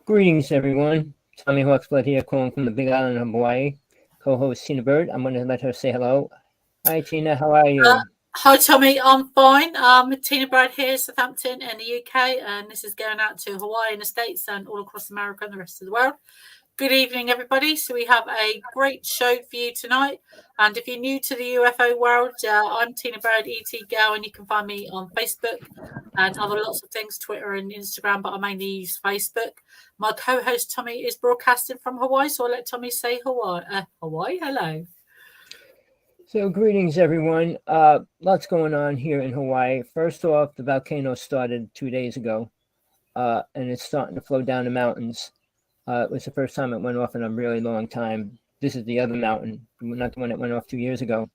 Greetings, everyone. Tommy Hawksblood here, calling from the Big Island of Hawaii. Co-host Tina Bird. I'm going to let her say hello. Hi, Tina. How are you? Hi, Tommy. I'm fine. Tina Bird here, Southampton in the UK, and this is going out to Hawaii and the States and all across America and the rest of the world. Good evening, everybody. So we have a great show for you tonight. And if you're new to the UFO world, I'm Tina Bird, ET Girl, and you can find me on Facebook and other lots of things, Twitter and Instagram, but I mainly use Facebook. My co-host Tommy is broadcasting from Hawaii, so I'll let Tommy say Hawaii. Hello. So greetings, everyone. Lots going on here in Hawaii. First off, the volcano started 2 days ago, and it's starting to flow down the mountains. It was the first time it went off in a really long time. This is the other mountain, not the one that went off 2 years ago.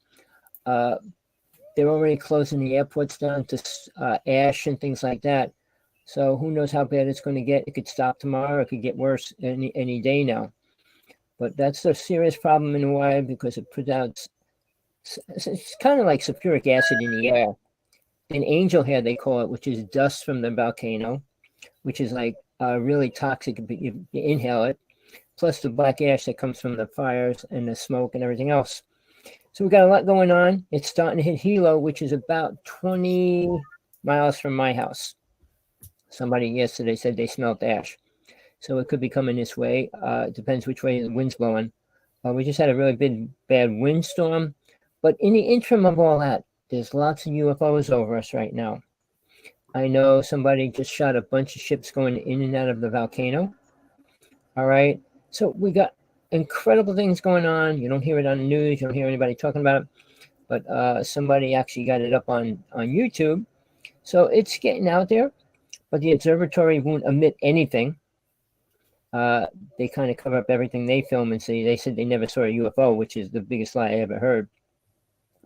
They're already closing the airports down to ash and things like that. So who knows how bad it's going to get. It could stop tomorrow. It could get worse any day now. But that's a serious problem in Hawaii because it puts out, it's kind of like sulfuric acid in the air. An angel hair, they call it, which is dust from the volcano, which is like really toxic if you inhale it, plus the black ash that comes from the fires and the smoke and everything else. So we got a lot going on. It's starting to hit Hilo, which is about 20 miles from my house. Somebody yesterday said they smelled ash. So it could be coming this way. It depends which way the wind's blowing. We just had a really bad windstorm. But in the interim of all that, there's lots of UFOs over us right now. I know somebody just shot a bunch of ships going in and out of the volcano. All right. So we got incredible things going on. You don't hear it on the news. You don't hear anybody talking about it. But somebody actually got it up on YouTube. So it's getting out there. But the observatory won't admit anything. They kind of cover up everything they film and say they said they never saw a UFO, which is the biggest lie I ever heard.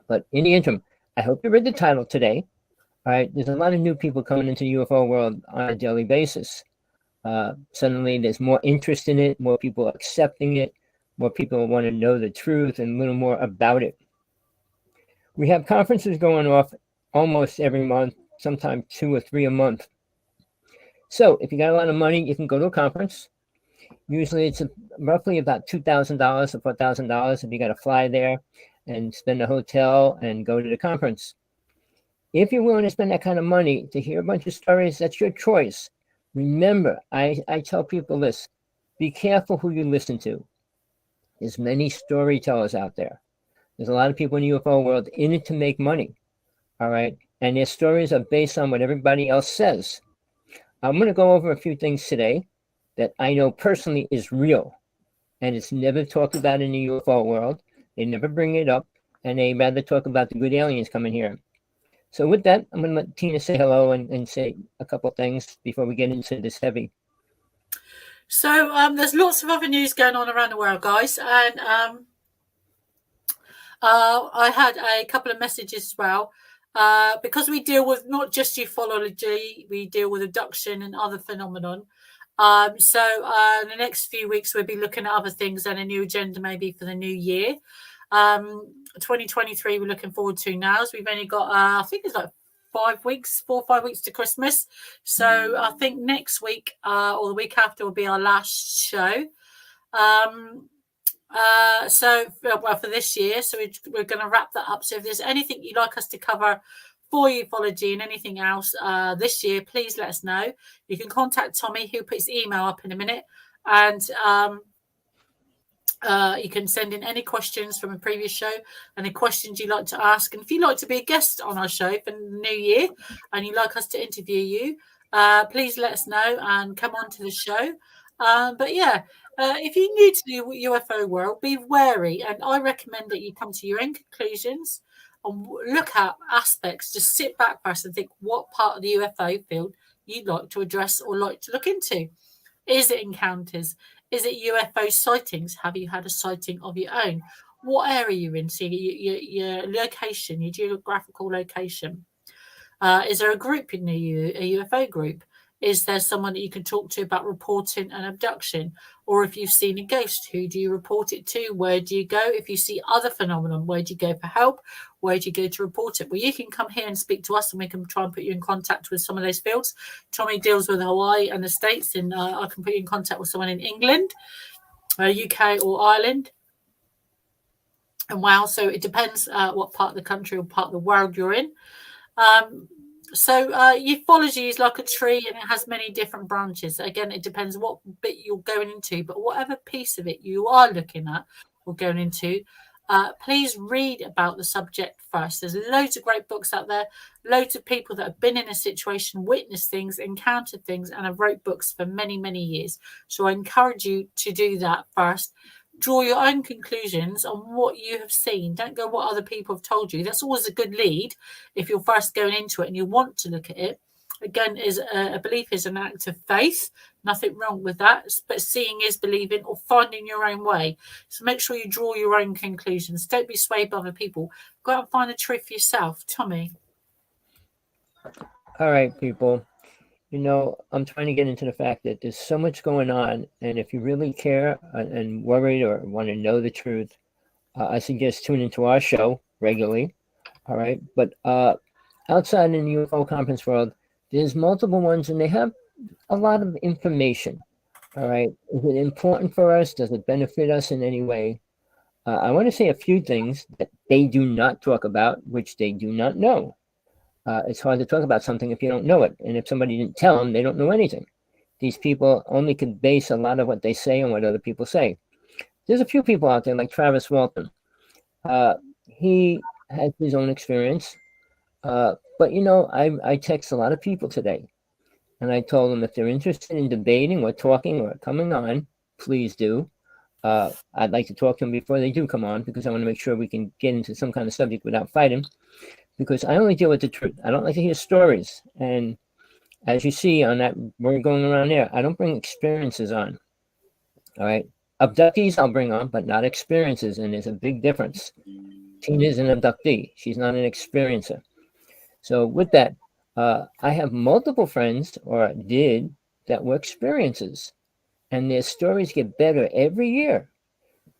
But in the interim, I hope you read the title today. All right, there's a lot of new people coming into the UFO world on a daily basis. Suddenly, there's more interest in it, more people accepting it, more people want to know the truth and a little more about it. We have conferences going off almost every month, sometimes 2 or 3 a month. So if you got a lot of money, you can go to a conference. Usually it's roughly about $2,000 or $4,000 if you got to fly there and spend a hotel and go to the conference. If you're willing to spend that kind of money to hear a bunch of stories, that's your choice. Remember, I tell people this, be careful who you listen to. There's many storytellers out there. There's a lot of people in the UFO world in it to make money, all right? And their stories are based on what everybody else says. I'm going to go over a few things today that I know personally is real, and it's never talked about in the UFO world. They never bring it up, and they rather talk about the good aliens coming here. So with that, I'm going to let Tina say hello and say a couple things before we get into this heavy. So there's lots of other news going on around the world, guys, and I had a couple of messages as well. Because we deal with not just ufology, we deal with abduction and other phenomenon. So in the next few weeks, we'll be looking at other things and a new agenda maybe for the new year. 2023, we're looking forward to now. So we've only got, I think it's like 4 or 5 weeks to Christmas. So I think next week or the week after will be our last show. For this year, so we're going to wrap that up. So if there's anything you'd like us to cover for ufology and anything else this year, please let us know. You can contact Tommy, who'll put his email up in a minute, and you can send in any questions from a previous show and the questions you'd like to ask. And if you'd like to be a guest on our show for the new year and you'd like us to interview you, please let us know and come on to the show. If you're new to the UFO world, be wary, and I recommend that you come to your own conclusions and look at aspects. Just sit back first and think what part of the UFO field you'd like to address or like to look into. Is it encounters? Is it UFO sightings? Have you had a sighting of your own? What area you're in? So your location, your geographical location. Is there a group in a UFO group? Is there someone that you can talk to about reporting an abduction? Or if you've seen a ghost, who do you report it to? Where do you go? If you see other phenomenon, where do you go for help? Where do you go to report it? Well, you can come here and speak to us, and we can try and put you in contact with some of those fields. Tommy deals with Hawaii and the States, and I can put you in contact with someone in England, UK or Ireland. And wow, so it depends what part of the country or part of the world you're in. So ufology is like a tree, and it has many different branches. Again, it depends what bit you're going into, but whatever piece of it you are looking at or going into, please read about the subject first. There's loads of great books out there, loads of people that have been in a situation, witnessed things, encountered things, and have wrote books for many, many years. So I encourage you to do that first. Draw your own conclusions on what you have seen. Don't go what other people have told you. That's always a good lead if you're first going into it and you want to look at it. Again, is a belief is an act of faith. Nothing wrong with that. But seeing is believing, or finding your own way. So make sure you draw your own conclusions. Don't be swayed by other people. Go out and find the truth for yourself. Tommy. All right, people. I'm trying to get into the fact that there's so much going on, and if you really care and worried or want to know the truth, I suggest tune into our show regularly. All right, but outside in the UFO conference world, there's multiple ones, and they have a lot of information. All right, is it important for us? Does it benefit us in any way? I want to say a few things that they do not talk about, which they do not know. It's hard to talk about something if you don't know it. And if somebody didn't tell them, they don't know anything. These people only could base a lot of what they say on what other people say. There's a few people out there like Travis Walton. He has his own experience. But, I text a lot of people today. And I told them if they're interested in debating or talking or coming on, please do. I'd like to talk to them before they do come on, because I want to make sure we can get into some kind of subject without fighting. Because I only deal with the truth. I don't like to hear stories. And as you see on that, we're going around there, I don't bring experiences on. All right. Abductees I'll bring on, but not experiences. And there's a big difference. Tina's an abductee. She's not an experiencer. So with that, I have multiple friends, or did, that were experiences. And their stories get better every year.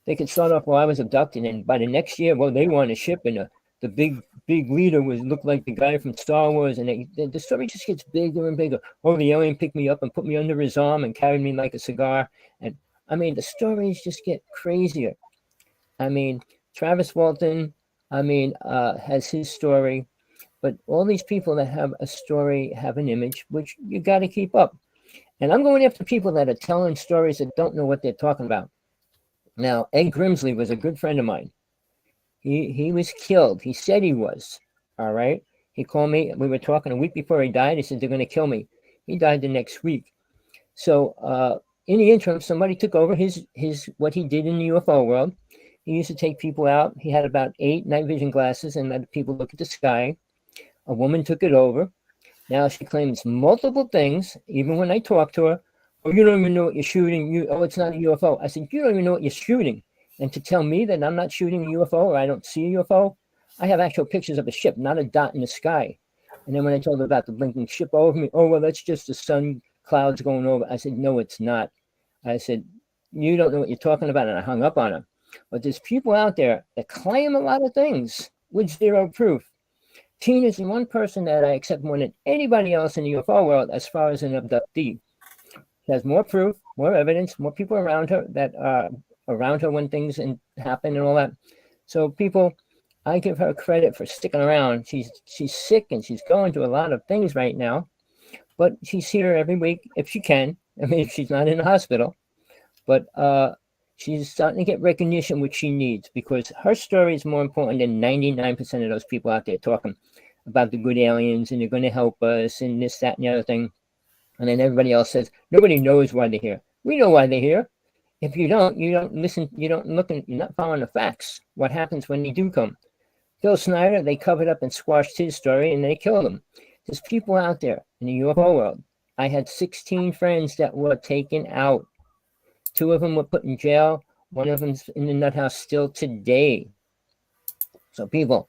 They could start off, well, I was abducted. And by the next year, well, they were on a ship, and the big leader looked like the guy from Star Wars, and the story just gets bigger and bigger. Oh, the alien picked me up and put me under his arm and carried me like a cigar. And I mean, the stories just get crazier. I mean, Travis Walton, has his story, but all these people that have a story have an image, which you got to keep up. And I'm going after people that are telling stories that don't know what they're talking about. Now, Ed Grimsley was a good friend of mine. He was killed. He said he was. All right. He called me. We were talking a week before he died. He said, they're going to kill me. He died the next week. So in the interim, somebody took over his what he did in the UFO world. He used to take people out. He had about 8 night vision glasses and let people look at the sky. A woman took it over. Now she claims multiple things. Even when I talk to her, oh, you don't even know what you're shooting. Oh, it's not a UFO. I said, you don't even know what you're shooting. And to tell me that I'm not shooting a UFO or I don't see a UFO, I have actual pictures of a ship, not a dot in the sky. And then when I told her about the blinking ship over me, oh, well, that's just the sun clouds going over. I said, no, it's not. I said, you don't know what you're talking about. And I hung up on her. But there's people out there that claim a lot of things with zero proof. Tina's the one person that I accept more than anybody else in the UFO world as far as an abductee. She has more proof, more evidence, more people around her that are around her when things happen and all that. So people, I give her credit for sticking around. She's sick and she's going through a lot of things right now, but she's here every week if she can. I mean, if she's not in the hospital, but she's starting to get recognition, which she needs, because her story is more important than 99% of those people out there talking about the good aliens and they're going to help us and this, that, and the other thing. And then everybody else says, nobody knows why they're here. We know why they're here. If you don't listen, you don't look, and you're not following the facts. What happens when they do come? Phil Snyder, they covered up and squashed his story and they killed him. There's people out there in the UFO world. I had 16 friends that were taken out. 2 of them were put in jail. 1 of them's in the nut house still today. So people,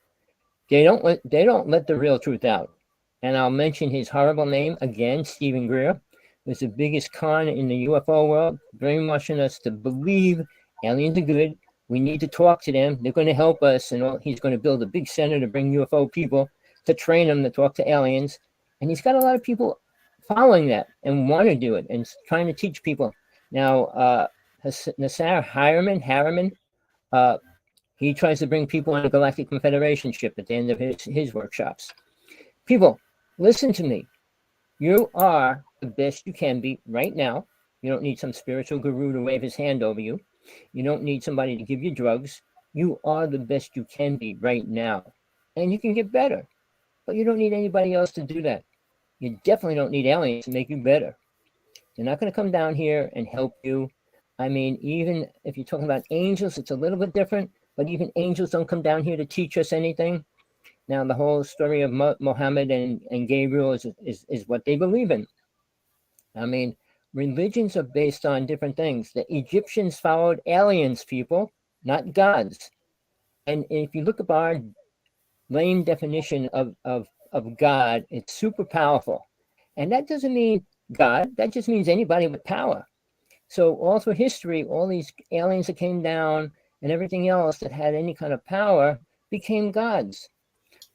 they don't let the real truth out. and I'll mention his horrible name again, Stephen Greer, was the biggest con in the UFO world, brainwashing us to believe aliens are good. We need to talk to them. They're going to help us. And he's going to build a big center to bring UFO people to train them to talk to aliens. And he's got a lot of people following that and want to do it and trying to teach people. Now, Nasser Harriman, he tries to bring people on a Galactic Confederation ship at the end of his workshops. People, listen to me. You are the best you can be right now. You don't need some spiritual guru to wave his hand over you. You don't need somebody to give you drugs. You are the best you can be right now. And you can get better. But you don't need anybody else to do that. You definitely don't need aliens to make you better. They're not going to come down here and help you. I mean, even if you're talking about angels, it's a little bit different. But even angels don't come down here to teach us anything. Now, the whole story of Muhammad and Gabriel is what they believe in. I mean, religions are based on different things. The Egyptians followed aliens, people, not gods. And if you look at our lame definition of God, it's super powerful. And that doesn't mean God. That just means anybody with power. So all through history, all these aliens that came down and everything else that had any kind of power became gods.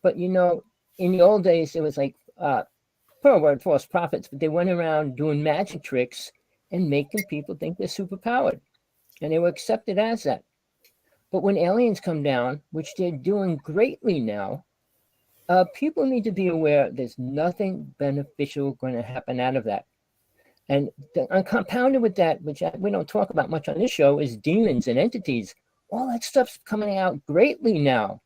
But, you know, in the old days, it was like, for a word, false prophets, but they went around doing magic tricks and making people think they're superpowered. And they were accepted as that. But when aliens come down, which they're doing greatly now, people need to be aware there's nothing beneficial going to happen out of that. And compounded with that, which we don't talk about much on this show, is demons and entities. All that stuff's coming out greatly now.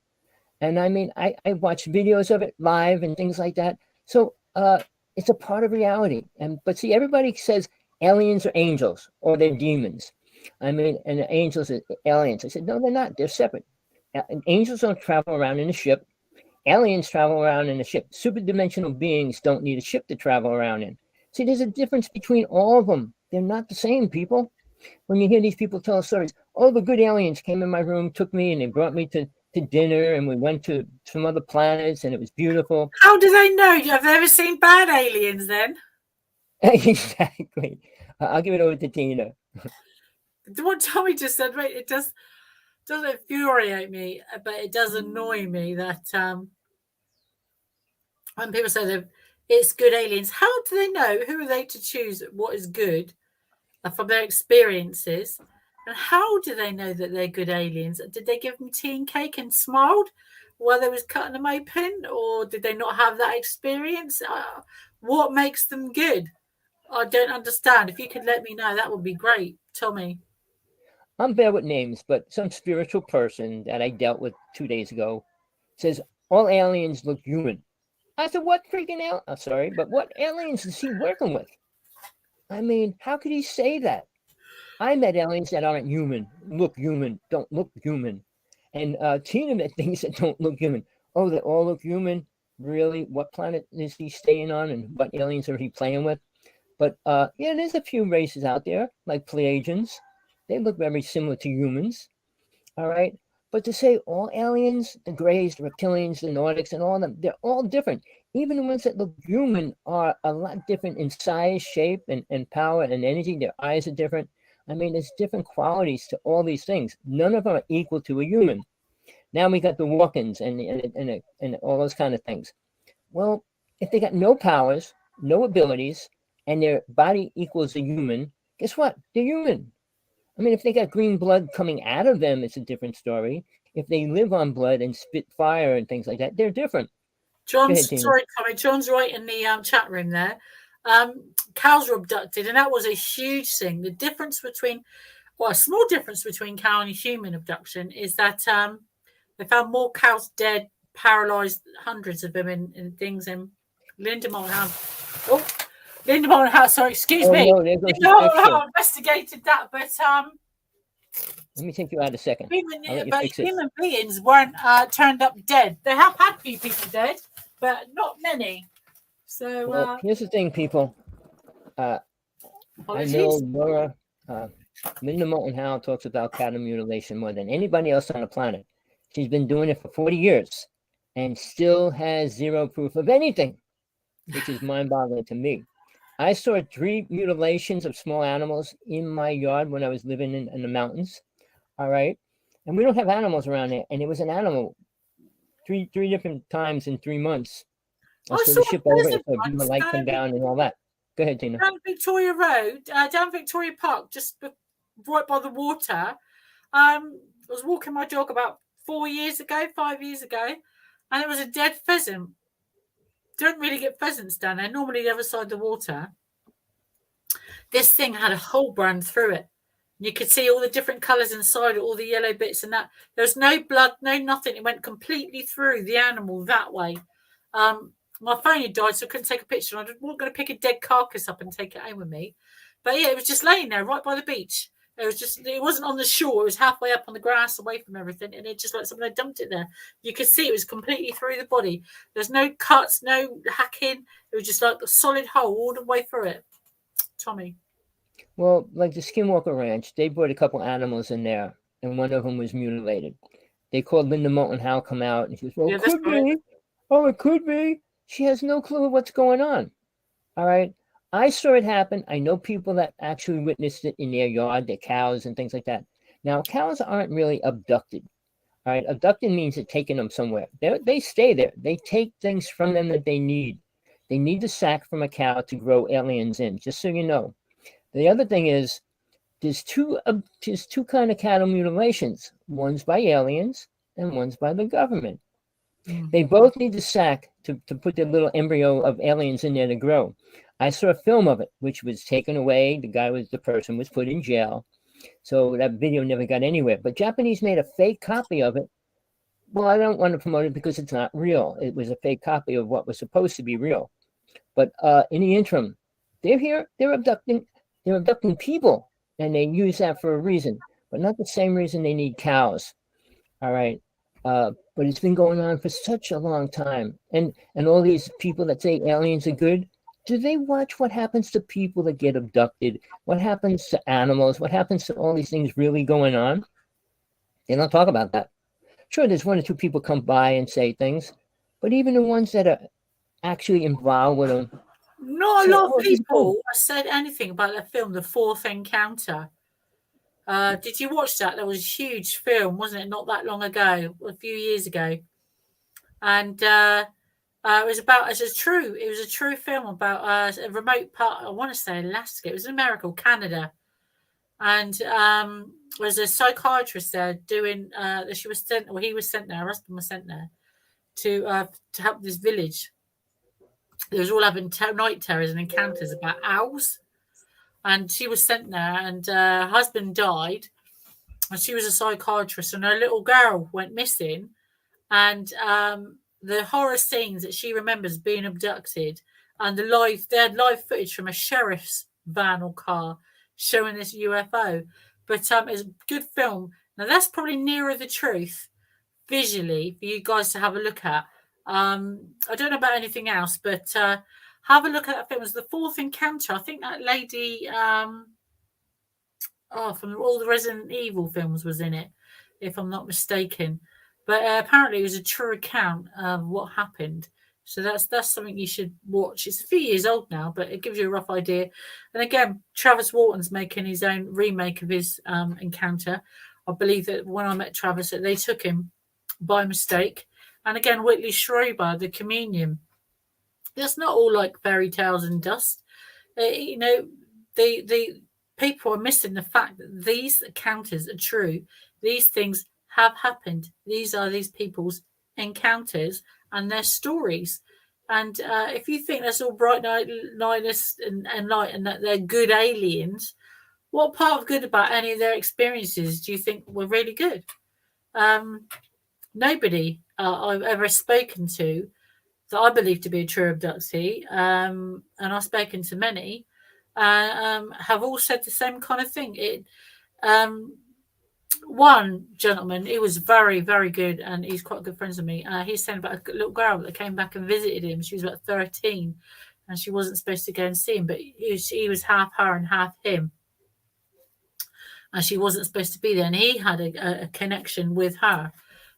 And I mean, I watch videos of it live and things like that. So it's a part of reality. But see, everybody says aliens are angels or they're demons. I mean, and the angels are aliens. I said, no, they're not. They're separate. Angels don't travel around in a ship. Aliens travel around in a ship. Superdimensional beings don't need a ship to travel around in. See, there's a difference between all of them. They're not the same, people. When you hear these people tell stories, oh, the good aliens came in my room, took me, and they brought me to dinner, and we went to some other planets, and it was beautiful. How do they know? Have they ever seen bad aliens then? Exactly. I'll give it over to Tina. What Tommy just said, right? It doesn't infuriate me, but it does annoy me that when people say it's good aliens, how do they know? Who are they to choose what is good from their experiences? And how do they know that they're good aliens? Did they give them tea and cake and smiled while they was cutting them open? Or did they not have that experience? What makes them good? I don't understand. If you could let me know, that would be great. Tommy. I'm bad with names, but some spiritual person that I dealt with 2 days ago says all aliens look human. I said, what freaking alien? I'm sorry, but what aliens is he working with? I mean, how could he say that? I met aliens that aren't human, look human, don't look human. And Tina met things that don't look human. Oh, they all look human? Really? What planet is he staying on and what aliens are he playing with? But yeah, there's a few races out there, like Pleiadians. They look very similar to humans, all right? But to say all aliens, the Greys, the Reptilians, the Nordics, and all of them, they're all different. Even the ones that look human are a lot different in size, shape, and power and energy. Their eyes are different. I mean, there's different qualities to all these things. None of them are equal to a human. Now we got the walk-ins and all those kind of things. Well, if they got no powers, no abilities, and their body equals a human, guess what? They're human. I mean, if they got green blood coming out of them, it's a different story. If they live on blood and spit fire and things like that, they're different. John's sorry, Tommy. John's right in the chat room there. Cows were abducted, and that was a huge thing. The difference between, well, a small difference between cow and human abduction is that they found more cows dead, paralyzed, hundreds of them in things in Lindemolt House. Oh, Lindemolt House. Sorry, excuse me. No, I investigated that, but let me take you out a second. Human beings weren't turned up dead. They have had a few people dead, but not many. So well, here's the thing, people. I know Laura, Linda Moulton Howe talks about cattle mutilation more than anybody else on the planet. She's been doing it for 40 years and still has zero proof of anything. which is mind-boggling to me. I saw 3 mutilations of small animals in my yard when I was living in the mountains. All right. And we don't have animals around there. And it was an animal three different times in 3 months. I I saw saw the a ship over it, pheasant so a beam of once light come down and all that. Go ahead, Tina. down Victoria Road, down Victoria Park, just right by the water. I was walking my dog about 5 years ago, and it was a dead pheasant. Don't really get pheasants down there. Normally the other side of the water. This thing had a hole burned through it. You could see all the different colours inside it, all the yellow bits and that. There was no blood, no nothing. It went completely through the animal that way. My phone had died, so I couldn't take a picture. I wasn't going to pick a dead carcass up and take it home with me. But yeah, it was just laying there right by the beach. It wasn't on the shore. It was halfway up on the grass away from everything. And it just like someone had dumped it there. You could see it was completely through the body. There's no cuts, no hacking. It was just like a solid hole all the way through it. Tommy. Well, like the Skinwalker Ranch, they brought a couple animals in there, and one of them was mutilated. They called Linda Moulton Howe come out, and she goes, well, it could be. Oh, it could be. She has no clue what's going on. All right. I saw it happen. I know people that actually witnessed it in their yard, their cows and things like that. Now, cows aren't really abducted. All right. Abducted means they're taking them somewhere. They stay there. They take things from them that they need. They need the sack from a cow to grow aliens in, just so you know. The other thing is there's two kind of cattle mutilations. One's by aliens and one's by the government. They both need the sack to put their little embryo of aliens in there to grow. I saw a film of it, which was taken away. The person was put in jail. So that video never got anywhere. But Japanese made a fake copy of it. Well, I don't want to promote it because it's not real. It was a fake copy of what was supposed to be real. But in the interim, they're here. They're abducting people, and they use that for a reason, but not the same reason they need cows. All right. But it's been going on for such a long time. And all these people that say aliens are good, do they watch what happens to people that get abducted? What happens to animals? What happens to all these things really going on? They don't talk about that. Sure, there's 1 or 2 people come by and say things, but even the ones that are actually involved with them. Not a lot of people have said anything about that film, The Fourth Encounter. Did you watch that? That was a huge film, wasn't it? Not that long ago, a few years ago. And it was a true film about a remote part, I want to say Alaska. It was in America or Canada. And there was a psychiatrist there doing, he was sent there, her husband was sent there to help this village. They was all having night terrors and encounters about owls. And she was sent there, and her husband died. And she was a psychiatrist, and her little girl went missing. And the horror scenes that she remembers being abducted, and they had live footage from a sheriff's van or car showing this UFO. But it's a good film. Now, that's probably nearer the truth visually for you guys to have a look at. I don't know about anything else, but have a look at that film. It was The Fourth Encounter. I think that lady from all the Resident Evil films was in it, if I'm not mistaken. But apparently it was a true account of what happened. So that's something you should watch. It's a few years old now, but it gives you a rough idea. And again, Travis Walton's making his own remake of his encounter. I believe that when I met Travis, that they took him by mistake. And again, Whitley Strieber, The Communion. That's not all like fairy tales and dust. The people are missing the fact that these encounters are true. These things have happened. These are these people's encounters and their stories. And if you think that's all bright nihilist and light and that they're good aliens, what part of good about any of their experiences do you think were really good? Nobody I've ever spoken to that I believe to be a true abductee, and I've spoken to many, have all said the same kind of thing. One gentleman, he was very, very good, and he's quite good friends with me. He's saying about a little girl that came back and visited him. She was about 13, and she wasn't supposed to go and see him, but he was half her and half him. And she wasn't supposed to be there, and he had a connection with her.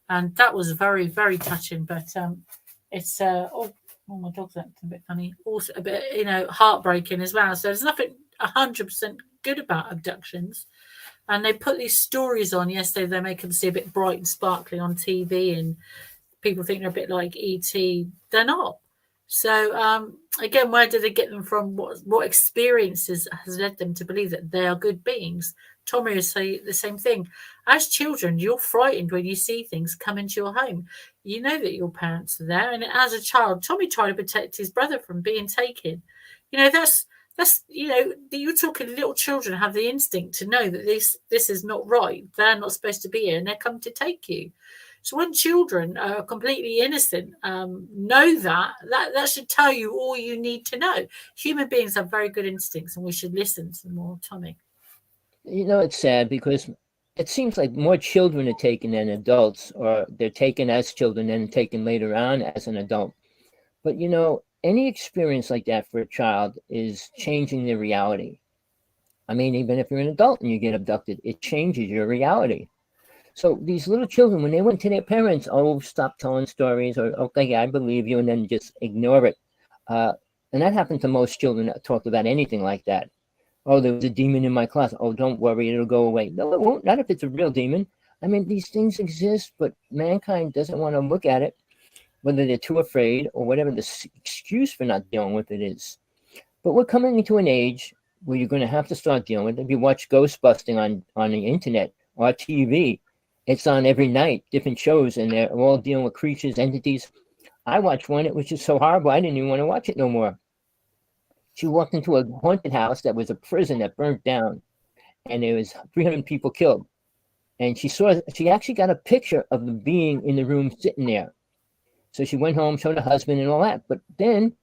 And that was very, very touching. But it's Oh, my dog's acting a bit funny. Also, a bit, heartbreaking as well. So there's nothing 100% good about abductions. And they put these stories on. Yesterday, they make them see a bit bright and sparkly on TV, and people think they're a bit like ET. They're not. So again, where do they get them from? What experiences has led them to believe that they are good beings? Tommy would say the same thing. As children, you're frightened when you see things come into your home. You know that your parents are there, and as a child, Tommy tried to protect his brother from being taken. That's you're talking little children have the instinct to know that this is not right. They're not supposed to be here, and they're come to take you. So when children are completely innocent, know that should tell you all you need to know. Human beings have very good instincts, and we should listen to them more, Tommy. It's sad because it seems like more children are taken than adults, or they're taken as children and taken later on as an adult. But, any experience like that for a child is changing their reality. I mean, even if you're an adult and you get abducted, it changes your reality. So these little children, when they went to their parents, stop telling stories, or, okay, I believe you, and then just ignore it. And that happened to most children that talked about anything like that. Oh, there was a demon in my class. Oh, don't worry, it'll go away. No, it won't. Not if it's a real demon. I mean, these things exist, but mankind doesn't want to look at it, whether they're too afraid or whatever the excuse for not dealing with it is. But we're coming into an age where you're going to have to start dealing with it. If you watch ghost busting on the internet or TV, it's on every night, different shows, and they're all dealing with creatures, entities. I watched one, it was just so horrible, I didn't even want to watch it no more. She walked into a haunted house that was a prison that burnt down, and there was 300 people killed. And she actually got a picture of the being in the room sitting there. So she went home, showed her husband and all that. But then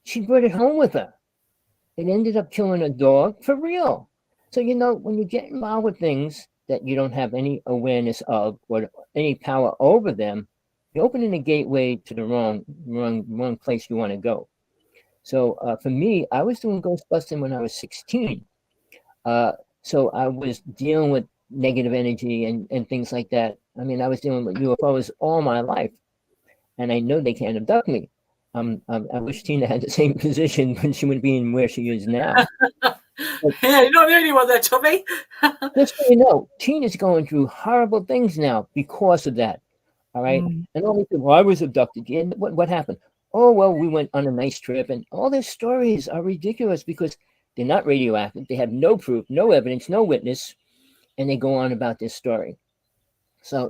she brought it home with her. It ended up killing a dog for real. So, when you get involved with things that you don't have any awareness of or any power over them, you're opening a gateway to the wrong place you want to go. So for me, I was doing ghost busting when I was 16. So I was dealing with negative energy and things like that. I mean, I was dealing with UFOs all my life, and I know they can't abduct me. I wish Tina had the same position when she would be in where she is now. Yeah, you're not the only one there, Tommy. Just so you know, Tina's going through horrible things now because of that. All right. And all they said, well, I was abducted. Yeah, what happened? Oh, well, we went on a nice trip, and all their stories are ridiculous because they're not radioactive. They have no proof, no evidence, no witness, and they go on about this story. So,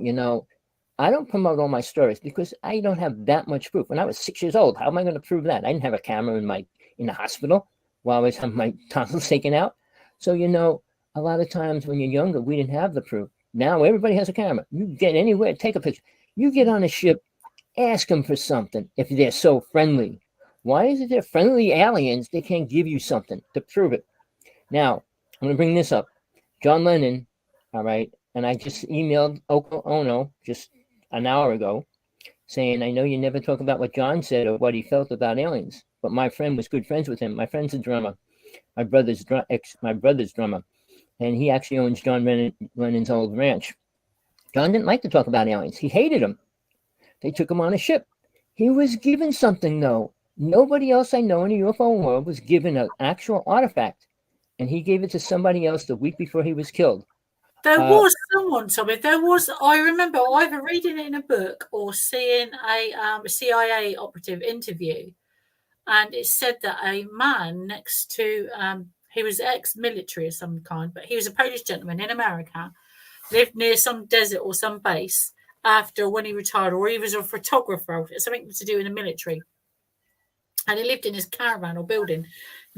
I don't promote all my stories because I don't have that much proof. When I was 6 years old, how am I going to prove that? I didn't have a camera in the hospital while I was having my tonsils taken out. So, a lot of times when you're younger, we didn't have the proof. Now everybody has a camera. You get anywhere, take a picture. You get on a ship, ask them for something if they're so friendly. Why is it they're friendly aliens? They can't give you something to prove it. Now, I'm going to bring this up. John Lennon, all right, and I just emailed Oko Ono just an hour ago saying, I know you never talk about what John said or what he felt about aliens, but my friend was good friends with him. My friend's a drummer, my brother's drummer, and he actually owns John Lennon's old ranch. John didn't like to talk about aliens. He hated them. They took him on a ship. He was given something, though. Nobody else I know in the UFO world was given an actual artifact, and he gave it to somebody else the week before he was killed. There was someone, Tommy. I remember either reading it in a book or seeing a CIA operative interview, and it said that a man next to he was ex-military of some kind, but he was a Polish gentleman in America, lived near some desert or some base after when he retired, or he was a photographer or something to do in the military. And he lived in his caravan or building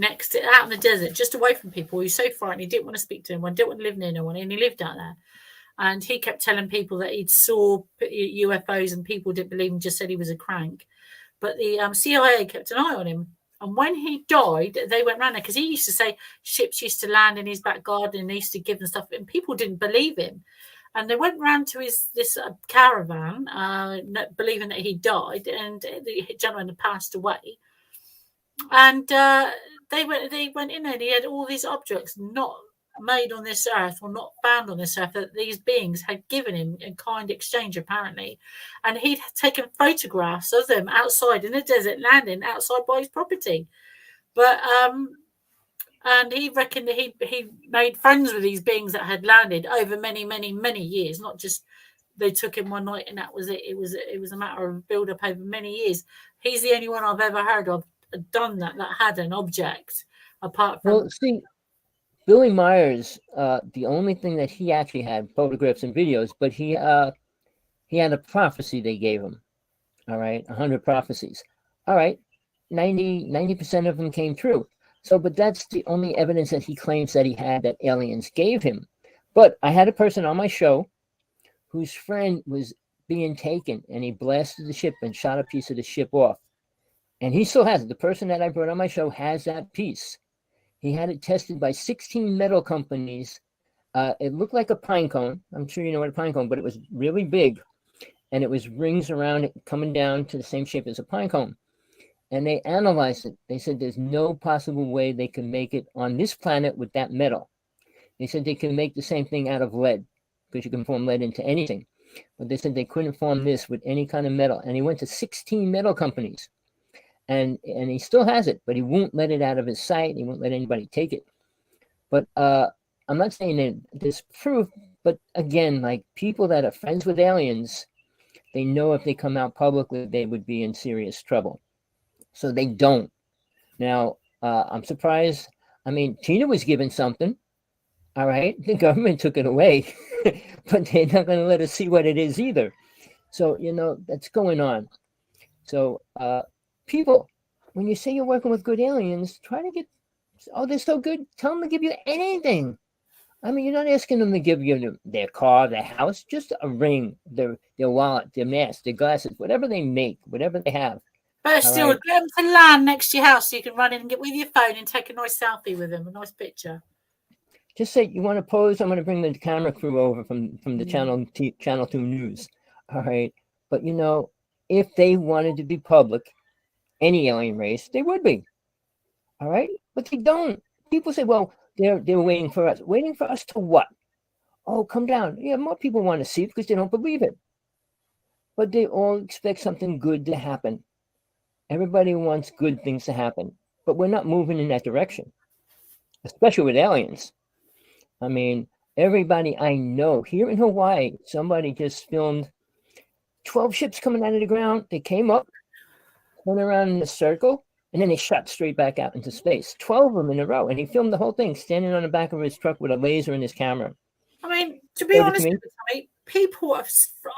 out in the desert, just away from people. He was so frightened, he didn't want to speak to anyone, didn't want to live near no one, and he lived out there. And he kept telling people that he'd saw UFOs, and people didn't believe him, just said he was a crank. But the CIA kept an eye on him. And when he died, they went round there because he used to say ships used to land in his back garden and he used to give them stuff, and people didn't believe him. And they went round to this caravan, believing that he died, and the gentleman had passed away. And they went in there, and he had all these objects, not made on this earth or not found on this earth that these beings had given him in kind exchange, apparently. And he'd taken photographs of them outside in a desert landing outside by his property. But and he reckoned that he made friends with these beings that had landed over many, many, many years, not just they took him one night and that was it. It was a matter of build up over many years. He's the only one I've ever heard of done that had an object apart from. Well, see, Billy Myers, the only thing that he actually had photographs and videos, but he had a prophecy they gave him. All right, 100 prophecies. All right, 90% of them came true. So, but that's the only evidence that he claims that he had that aliens gave him. But I had a person on my show whose friend was being taken, and he blasted the ship and shot a piece of the ship off. And he still has it. The person that I brought on my show has that piece. He had it tested by 16 metal companies. It looked like a pine cone. I'm sure you know what a pine cone, but it was really big. And it was rings around it coming down to the same shape as a pine cone. And they analyzed it. They said there's no possible way they can make it on this planet with that metal. They said they can make the same thing out of lead, because you can form lead into anything. But they said they couldn't form this with any kind of metal. And he went to 16 metal companies. And he still has it, but he won't let it out of his sight. He won't let anybody take it. But I'm not saying that there's proof, but again, like people that are friends with aliens, they know if they come out publicly, they would be in serious trouble. So they don't. Now, I'm surprised. I mean, Tina was given something. All right. The government took it away, but they're not going to let us see what it is either. So, that's going on. So, people, when you say you're working with good aliens, try to get, they're so good, tell them to give you anything. I mean, you're not asking them to give you their car, their house, just a ring, their wallet, their mask, their glasses, whatever they make, whatever they have. But still, right. Get them to land next to your house so you can run in and get with your phone and take a nice selfie with them, a nice picture. Just say, you want to pose? I'm going to bring the camera crew over from the Channel 2 News. All right. But, if they wanted to be public, any alien race, they would be. All right. But they don't. People say, well, they're waiting for us. Waiting for us to what? Oh, come down. Yeah, more people want to see it because they don't believe it. But they all expect something good to happen. Everybody wants good things to happen. But we're not moving in that direction, especially with aliens. I mean, everybody I know here in Hawaii, somebody just filmed 12 ships coming out of the ground. They came up, went around in a circle, and then they shot straight back out into space. 12 of them in a row. And he filmed the whole thing standing on the back of his truck with a laser in his camera. I mean, to be honest with you, people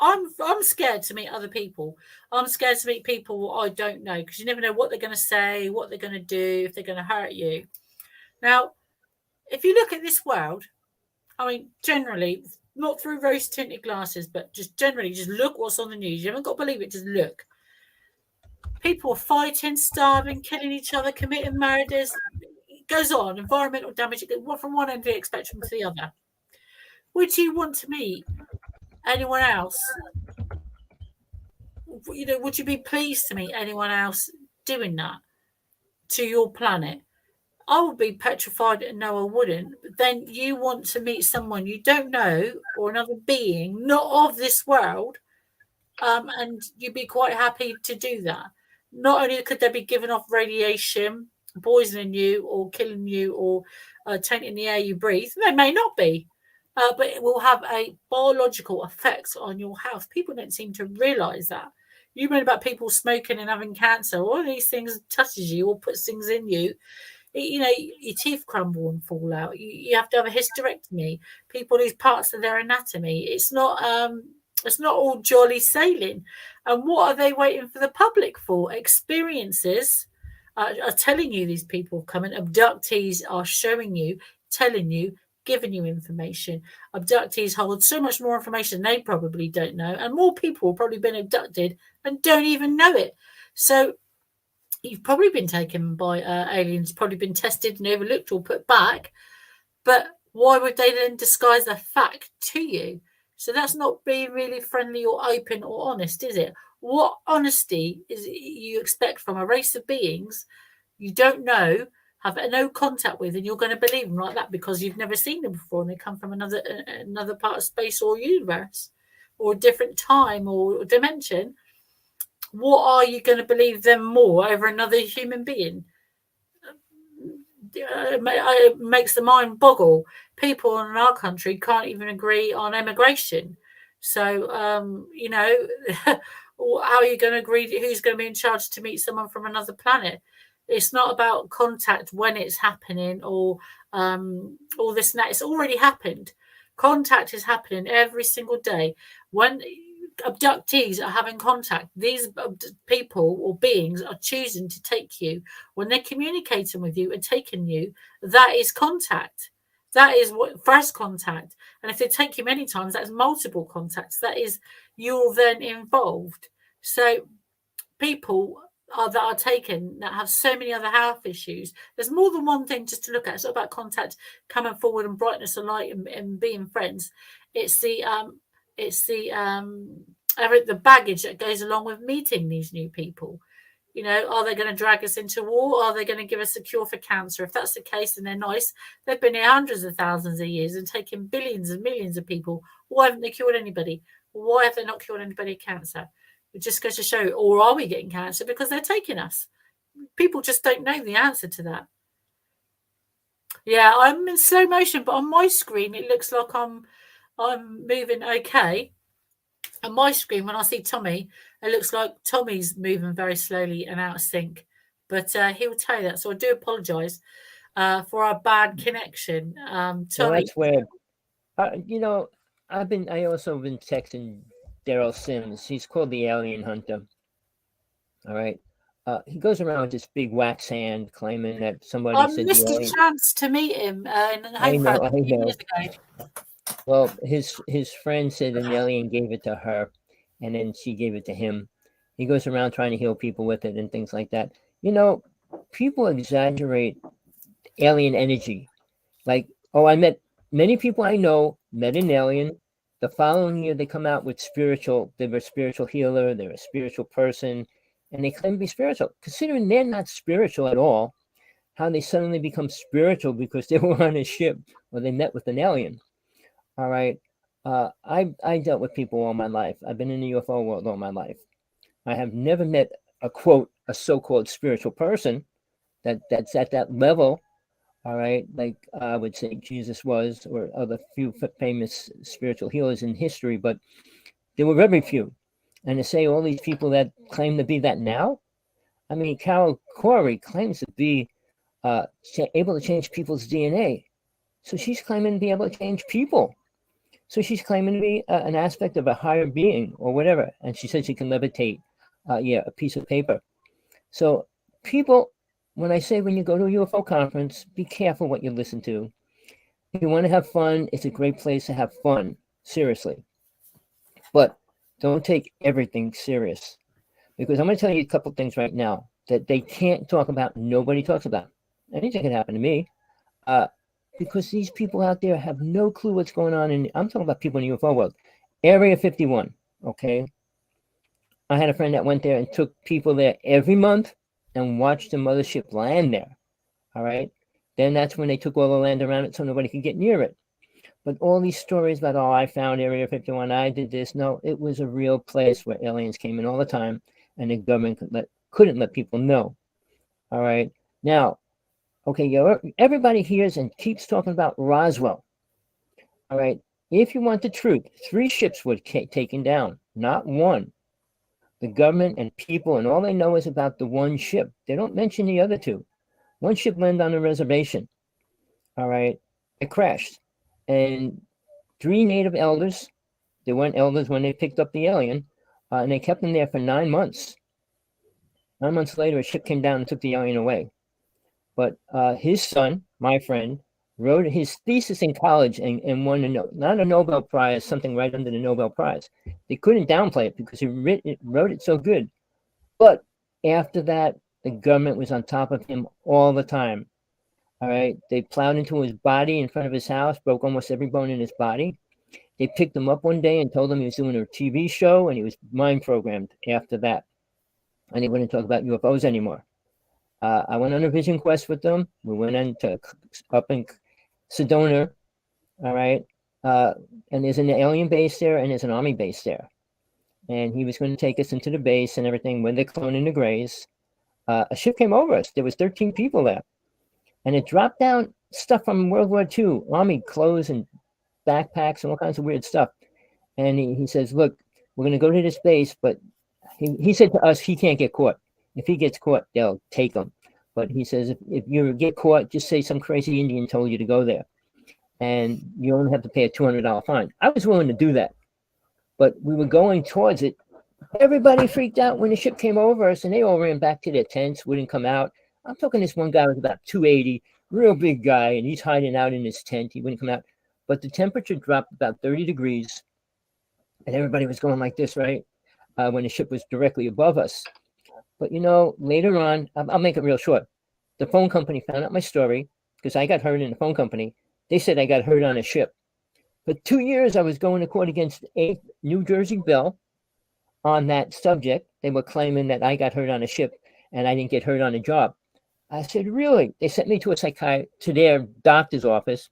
I'm scared to meet other people. I'm scared to meet people I don't know, because you never know what they're going to say, what they're going to do, if they're going to hurt you. Now, if you look at this world, I mean, generally, not through rose-tinted glasses, but just generally, just look what's on the news. You haven't got to believe it, just look. People are fighting, starving, killing each other, committing murders. It goes on. Environmental damage. From one end of the spectrum to the other. Would you want to meet anyone else? Would you be pleased to meet anyone else doing that to your planet? I would be petrified and no, I wouldn't. But then you want to meet someone you don't know or another being not of this world, and you'd be quite happy to do that. Not only could they be giving off radiation, poisoning you or killing you or tainting the air you breathe, they may not be, but it will have a biological effect on your health. People don't seem to realise that. You read about people smoking and having cancer. All of these things touches you or puts things in you. Your teeth crumble and fall out. You have to have a hysterectomy. People lose parts of their anatomy. It's not all jolly sailing. And what are they waiting for the public for? Experiences are telling you these people coming. Abductees are showing you, telling you, giving you information. Abductees hold so much more information they probably don't know. And more people have probably been abducted and don't even know it. So you've probably been taken by aliens, probably been tested and overlooked or put back. But why would they then disguise the fact to you? So that's not being really friendly or open or honest, is it? What honesty is it you expect from a race of beings you don't know, have no contact with, and you're going to believe them like that because you've never seen them before and they come from another part of space or universe or a different time or dimension. What are you going to believe them more over another human being? It makes the mind boggle. People in our country can't even agree on immigration. So, how are you going to agree who's going to be in charge to meet someone from another planet? It's not about contact when it's happening or all this and that. It's already happened. Contact is happening every single day. When abductees are having contact, these people or beings are choosing to take you. When they're communicating with you and taking you, that is contact. That is what first contact. And if they take you many times, that's multiple contacts. That is, you're then involved. So people that are taken that have so many other health issues. There's more than one thing just to look at. It's not about contact coming forward and brightness and light and being friends. It's the baggage that goes along with meeting these new people. Are they going to drag us into war? Are they going to give us a cure for cancer? If that's the case, then they're nice. They've been here hundreds of thousands of years and taken billions and millions of people. Why haven't they cured anybody? Why have they not cured anybody of cancer? It just goes to show, or are we getting cancer because they're taking us? People just don't know the answer to that. Yeah, I'm in slow motion, but on my screen it looks like I'm moving okay. On my screen, when I see Tommy, it looks like Tommy's moving very slowly and out of sync. But he will tell you that. So I do apologise for our bad connection. Tommy, well, that's where, I also been texting Daryl Sims. He's called the Alien Hunter. All right. He goes around with this big wax hand claiming that somebody I said missed the a alien. chance to meet him in I know. a few years ago. Well, his friend said an alien gave it to her, and then she gave it to him. He goes around trying to heal people with it and things like that. People exaggerate alien energy. Like, I met many people I know met an alien. The following year, they come out with they were a spiritual healer, they're a spiritual person, and they claim to be spiritual. Considering they're not spiritual at all, how they suddenly become spiritual because they were on a ship or they met with an alien. All right. I dealt with people all my life. I've been in the UFO world all my life. I have never met a so-called spiritual person that's at that level. All right, like I would say Jesus was, or other few famous spiritual healers in history, but there were very few. And to say all these people that claim to be that now, I mean, Carol Corey claims to be able to change people's DNA. So she's claiming to be able to change people. So she's claiming to be an aspect of a higher being or whatever. And she said she can levitate, a piece of paper. So people, when you go to a UFO conference, be careful what you listen to. If you want to have fun, it's a great place to have fun, seriously. But don't take everything serious. Because I'm going to tell you a couple things right now that they can't talk about, nobody talks about. Anything can happen to me. Because these people out there have no clue what's going on. I'm talking about people in the UFO world. Area 51, okay? I had a friend that went there and took people there every month and watched the mothership land there, all right? Then that's when they took all the land around it so nobody could get near it. But all these stories about, I found Area 51, I did this. No, it was a real place where aliens came in all the time and the government couldn't let people know, all right? Now, okay, everybody hears and keeps talking about Roswell. All right, if you want the truth, 3 ships were taken down, not one. The government and people, and all they know is about the one ship. They don't mention the other 2. One ship landed on a reservation. All right, it crashed. And 3 native elders, they weren't elders when they picked up the alien, and they kept them there for 9 months. 9 months later, a ship came down and took the alien away. But his son, my friend, wrote his thesis in college and won not a Nobel Prize, something right under the Nobel Prize. They couldn't downplay it because he wrote it so good. But after that, the government was on top of him all the time. All right. They plowed into his body in front of his house, broke almost every bone in his body. They picked him up one day and told him he was doing a TV show, and he was mind programmed after that. And they wouldn't talk about UFOs anymore. I went on a vision quest with them. We went up in Sedona, all right? And there's an alien base there, and there's an army base there. And he was going to take us into the base and everything when they're cloning the Greys. A ship came over us. There was 13 people there. And it dropped down stuff from World War II, army clothes and backpacks and all kinds of weird stuff. And he says, look, we're going to go to this base, but he said to us, he can't get caught. If he gets caught, they'll take him. But he says, if you get caught, just say some crazy Indian told you to go there. And you only have to pay a $200 fine. I was willing to do that. But we were going towards it. Everybody freaked out when the ship came over us, and they all ran back to their tents, wouldn't come out. I'm talking this one guy was about 280, real big guy, and he's hiding out in his tent. He wouldn't come out. But the temperature dropped about 30 degrees, and everybody was going like this, right? When the ship was directly above us. But, later on, I'll make it real short. The phone company found out my story because I got hurt in the phone company. They said I got hurt on a ship. For 2 years, I was going to court against a New Jersey bill on that subject. They were claiming that I got hurt on a ship and I didn't get hurt on a job. I said, really? They sent me to a psychiatrist, to their doctor's office.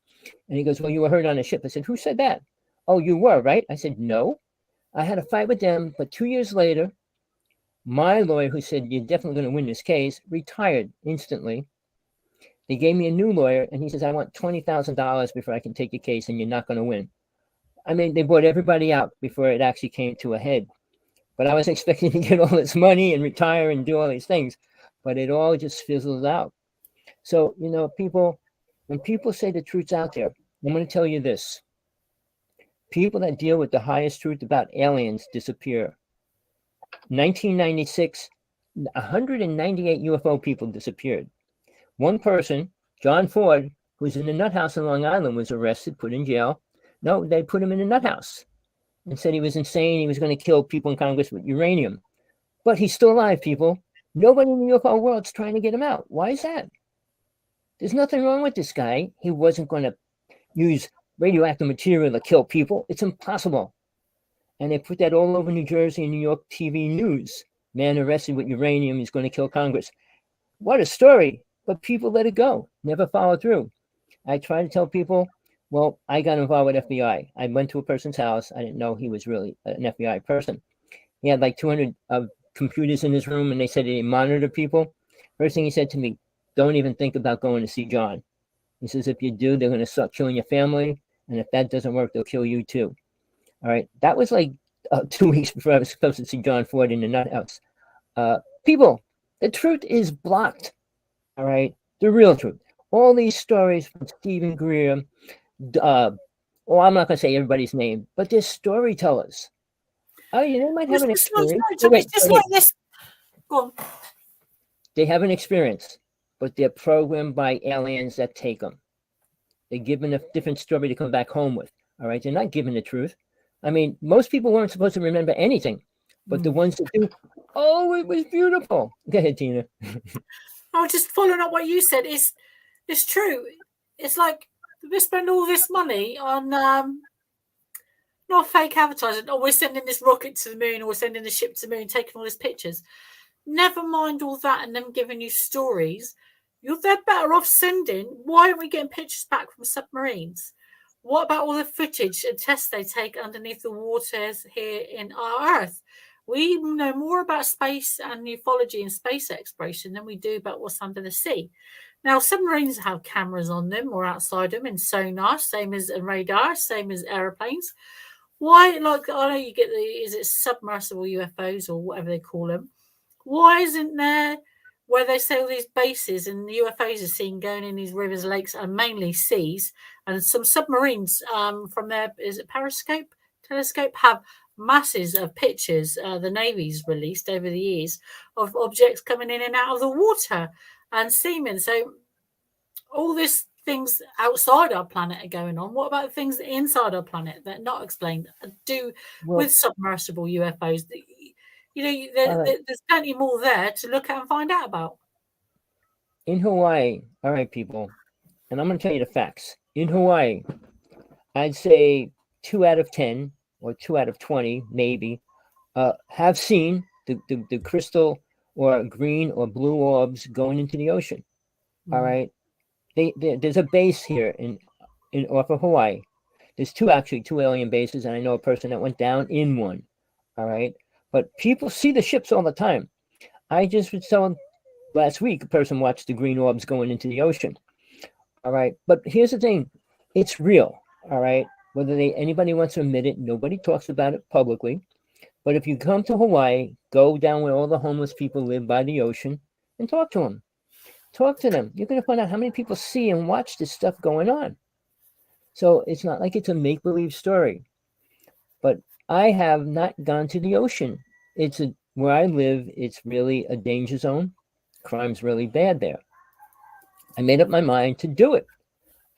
And he goes, well, you were hurt on a ship. I said, who said that? Oh, you were, right? I said, no. I had a fight with them, but 2 years later, my lawyer, who said, you're definitely going to win this case, retired instantly. They gave me a new lawyer, and he says, I want $20,000 before I can take your case, and you're not going to win. I mean, they bought everybody out before it actually came to a head. But I was expecting to get all this money and retire and do all these things, but it all just fizzles out. So, people, when people say the truth's out there, I'm going to tell you this. People that deal with the highest truth about aliens disappear. 1996, 198 UFO people disappeared. One person, John Ford, who's in the nut house in Long Island, was arrested, put in jail. No, they put him in a nut house and said he was insane. He was going to kill people in Congress with uranium. But he's still alive, people. Nobody in the UFO world's trying to get him out. Why is that? There's nothing wrong with this guy. He wasn't going to use radioactive material to kill people. It's impossible. And they put that all over New Jersey and New York TV news. Man arrested with uranium. He's going to kill Congress. What a story. But people let it go, never followed through. I try to tell people, well, I got involved with FBI. I went to a person's house. I didn't know he was really an FBI person. He had like 200 computers in his room, and they said he monitored people. First thing he said to me, don't even think about going to see John. He says, if you do, they're going to start killing your family. And if that doesn't work, they'll kill you too. All right. That was like 2 weeks before I was supposed to see John Ford in the nut house. People, the truth is blocked. All right, the real truth. All these stories from Stephen Greer, I'm not going to say everybody's name, but they're storytellers. Oh, they might have an experience. Like this. Go on. They have an experience, but they're programmed by aliens that take them. They're given a different story to come back home with. All right, they're not given the truth. I mean, most people weren't supposed to remember anything, but the ones that do, oh, it was beautiful. Go ahead, Tina. Oh, just following up what you said, it's true. It's like we spend all this money on not fake advertising. Oh, we're sending this rocket to the moon, or we're sending the ship to the moon, taking all these pictures. Never mind all that and them giving you stories. They're better off sending. Why aren't we getting pictures back from submarines? What about all the footage and tests they take underneath the waters here in our Earth? We know more about space and ufology and space exploration than we do about what's under the sea. Now, submarines have cameras on them or outside them and sonar, same as radar, same as aeroplanes. Why, like, I know you get is it submersible UFOs or whatever they call them. Why isn't there where they say all these bases and the UFOs are seen going in these rivers, lakes, and mainly seas, and some submarines from their, is it periscope, telescope, have masses of pictures the Navy's released over the years of objects coming in and out of the water and seamen. So all these things outside our planet are going on. What about things inside our planet that are not explained with submersible UFOs? There's plenty more there to look at and find out about. In Hawaii, all right, people, and I'm going to tell you the facts. In Hawaii, I'd say 2 out of 10 or 2 out of 20, maybe, have seen the crystal or green or blue orbs going into the ocean. All right. There's a base here in off of Hawaii. There's two alien bases, and I know a person that went down in one. All right. But people see the ships all the time. I just was telling last week, a person watched the green orbs going into the ocean. All right. But here's the thing. It's real. All right. Whether anybody wants to admit it, nobody talks about it publicly. But if you come to Hawaii, go down where all the homeless people live by the ocean and talk to them. Talk to them. You're going to find out how many people see and watch this stuff going on. So it's not like it's a make-believe story. But I have not gone to the ocean. Where I live, it's really a danger zone. Crime's really bad there. I made up my mind to do it.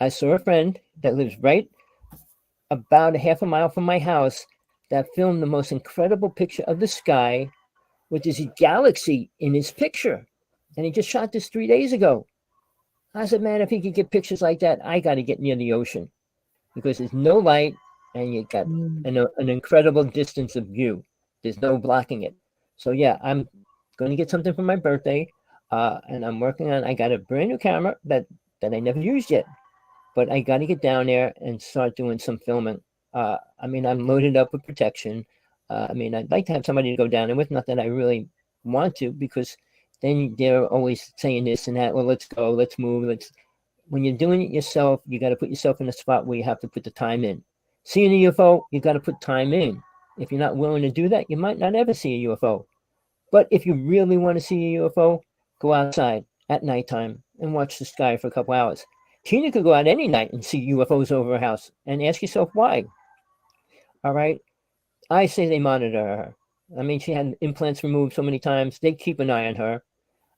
I saw a friend that lives right about a half a mile from my house that filmed the most incredible picture of the sky with this galaxy in his picture. And he just shot this 3 days ago. I said, man, if he could get pictures like that, I got to get near the ocean because there's no light and you got an incredible distance of view. There's no blocking it. So yeah, I'm going to get something for my birthday. And I'm working on, I got a brand new camera that I never used yet, but I got to get down there and start doing some filming. I mean, I'm loaded up with protection. I'd like to have somebody to go down there with, not that I really want to, because then they're always saying this and that. Well, let's go, let's move. When you're doing it yourself, you got to put yourself in a spot where you have to put the time in. Seeing a UFO, you got to put time in. If you're not willing to do that, you might not ever see a UFO. But if you really want to see a UFO, go outside at nighttime and watch the sky for a couple hours. Tina could go out any night and see UFOs over her house and ask yourself why. All right. I say they monitor her. I mean, she had implants removed so many times. They keep an eye on her.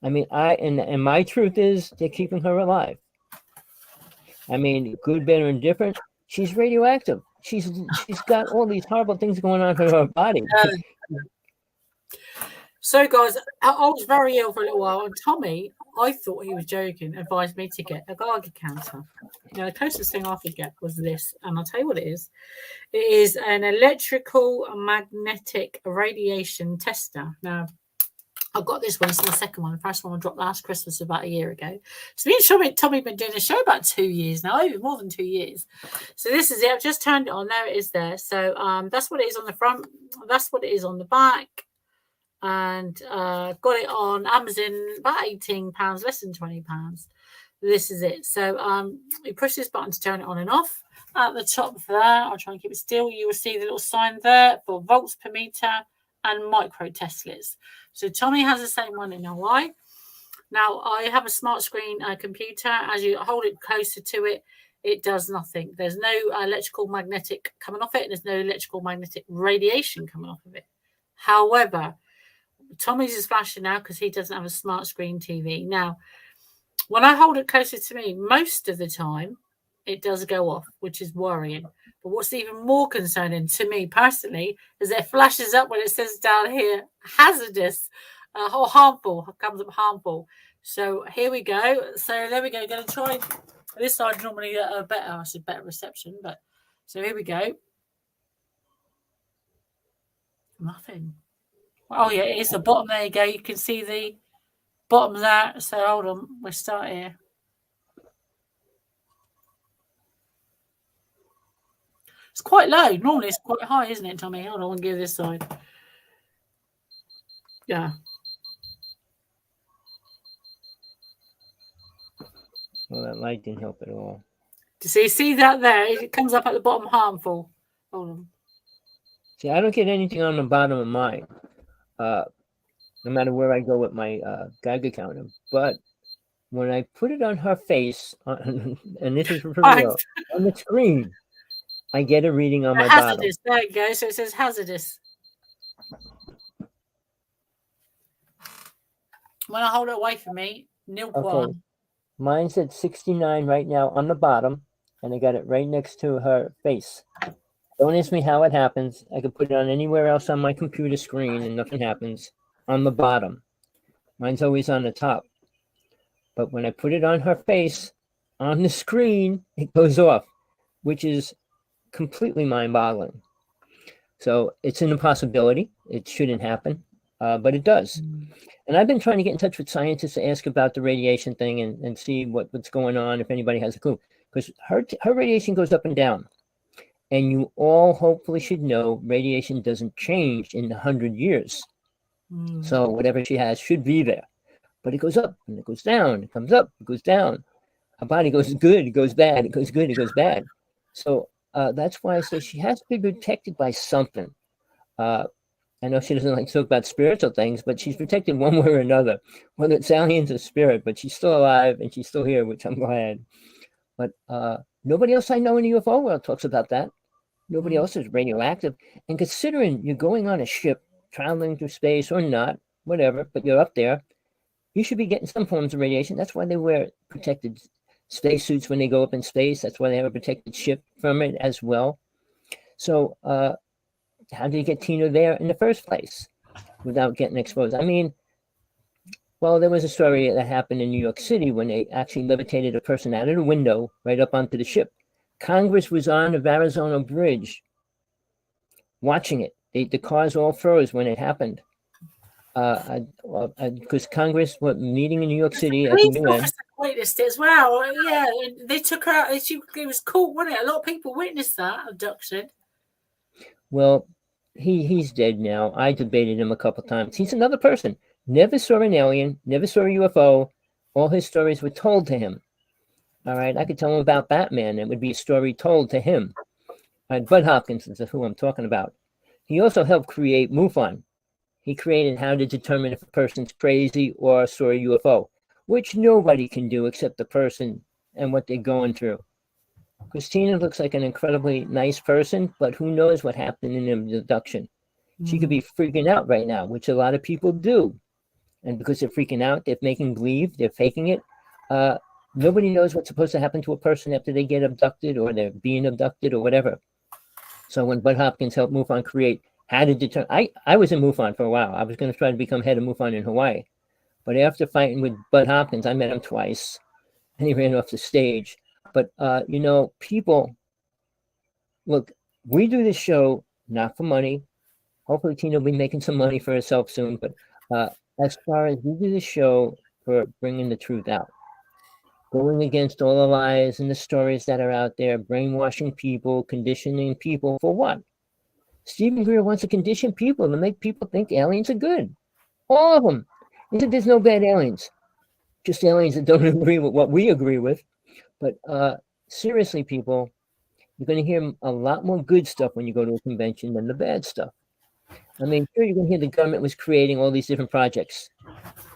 I mean, and my truth is they're keeping her alive. I mean, good, bad, or indifferent. She's radioactive. She's got all these horrible things going on in her body. So, guys, I was very ill for a little while, and Tommy, I thought he was joking, advised me to get a Geiger counter. Now, the closest thing I could get was this, and I'll tell you what it is. It is an electrical magnetic radiation tester. Now, I've got this one. It's the second one. The first one I dropped last Christmas about a year ago. So me and Tommy been doing a show about 2 years now, over more than 2 years. So this is it. I've just turned it on. There it is there. So that's what it is on the front. That's what it is on the back. And got it on Amazon, about £18, less than £20. This is it. So you push this button to turn it on and off. At the top there, I'll try and keep it still. You will see the little sign there for volts per meter and micro Teslas. So Tommy has the same one in Hawaii. Now I have a smart screen computer. As you hold it closer to it, it does nothing. There's no electrical magnetic coming off it. There's no electrical magnetic radiation coming off of it. However, Tommy's is flashing now because he doesn't have a smart screen TV. Now, when I hold it closer to me, most of the time it does go off, which is worrying. But what's even more concerning to me personally is it flashes up when it says down here, hazardous or harmful. It comes up harmful. So here we go. So there we go. Going to try this side. Normally better reception, but so here we go. Nothing. Oh yeah, it is the bottom. There you go. You can see the bottom there. So hold on. We'll start here. It's quite low. Normally it's quite high, isn't it, Tommy? Hold on, I'll give this side. Yeah. Well, that light didn't help at all. See that there? It comes up at the bottom, harmful. Hold on. See, I don't get anything on the bottom of mine, no matter where I go with my Geiger counter. But when I put it on her face, and this is for real, on the screen, I get a reading on my hazardous. bottom. There you go. So it says hazardous. When I hold it away from me, nil Okay. Mine's at 69 right now on the bottom, and I got it right next to her face. Don't ask me how it happens. I could put it on anywhere else on my computer screen and nothing happens. On the bottom. Mine's always on the top. But when I put it on her face, on the screen, it goes off, which is completely mind-boggling. So it's an impossibility. It shouldn't happen. but it does. And I've been trying to get in touch with scientists to ask about the radiation thing and see what's going on, if anybody has a clue. Because her radiation goes up and down. And you all hopefully should know radiation doesn't change in 100 years. So whatever she has should be there. But it goes up and it goes down. It comes up, it goes down. Her body goes good, it goes bad, it goes good, it goes bad. So that's why I say she has to be protected by something. I know she doesn't like to talk about spiritual things, but she's protected one way or another, whether it's aliens or spirit, but she's still alive and she's still here, which I'm glad. But nobody else I know in the UFO world talks about that. Nobody else is radioactive. And considering you're going on a ship, traveling through space or not, whatever, but you're up there, you should be getting some forms of radiation. That's why they wear protected spacesuits when they go up in space. That's why they have a protected ship from it as well. So how did you get Tina there in the first place without getting exposed? I mean, well, there was a story that happened in New York City when they actually levitated a person out of the window right up onto the ship. Congress was on the Arizona Bridge watching it. The cars all froze when it happened. Because Congress was meeting in New York City at the UN. Witnessed it as well. Yeah, they took her out. It was caught, wasn't it? A lot of people witnessed that abduction. Well, he's dead now. I debated him a couple times. He's another person. Never saw an alien, never saw a UFO. All his stories were told to him. All right, I could tell him about Batman. It would be a story told to him. Bud Hopkins is who I'm talking about. He also helped create MUFON. He created how to determine if a person's crazy or saw a UFO, which nobody can do except the person and what they're going through. Christina looks like an incredibly nice person, but who knows what happened in the abduction. She could be freaking out right now, which a lot of people do. And because they're freaking out, they're making believe, they're faking it. Nobody knows what's supposed to happen to a person after they get abducted or they're being abducted or whatever. So when Bud Hopkins helped MUFON create how to determine, I was in MUFON for a while. I was going to try to become head of MUFON in Hawaii. But after fighting with Bud Hopkins, I met him twice and he ran off the stage. But, people, look, we do this show not for money. Hopefully Tina will be making some money for herself soon. But as far as we do this show for bringing the truth out, going against all the lies and the stories that are out there, brainwashing people, conditioning people for what? Stephen Greer wants to condition people to make people think aliens are good. All of them. He said there's no bad aliens. Just aliens that don't agree with what we agree with. But seriously, people, you're going to hear a lot more good stuff when you go to a convention than the bad stuff. I mean, sure, you're going to hear the government was creating all these different projects,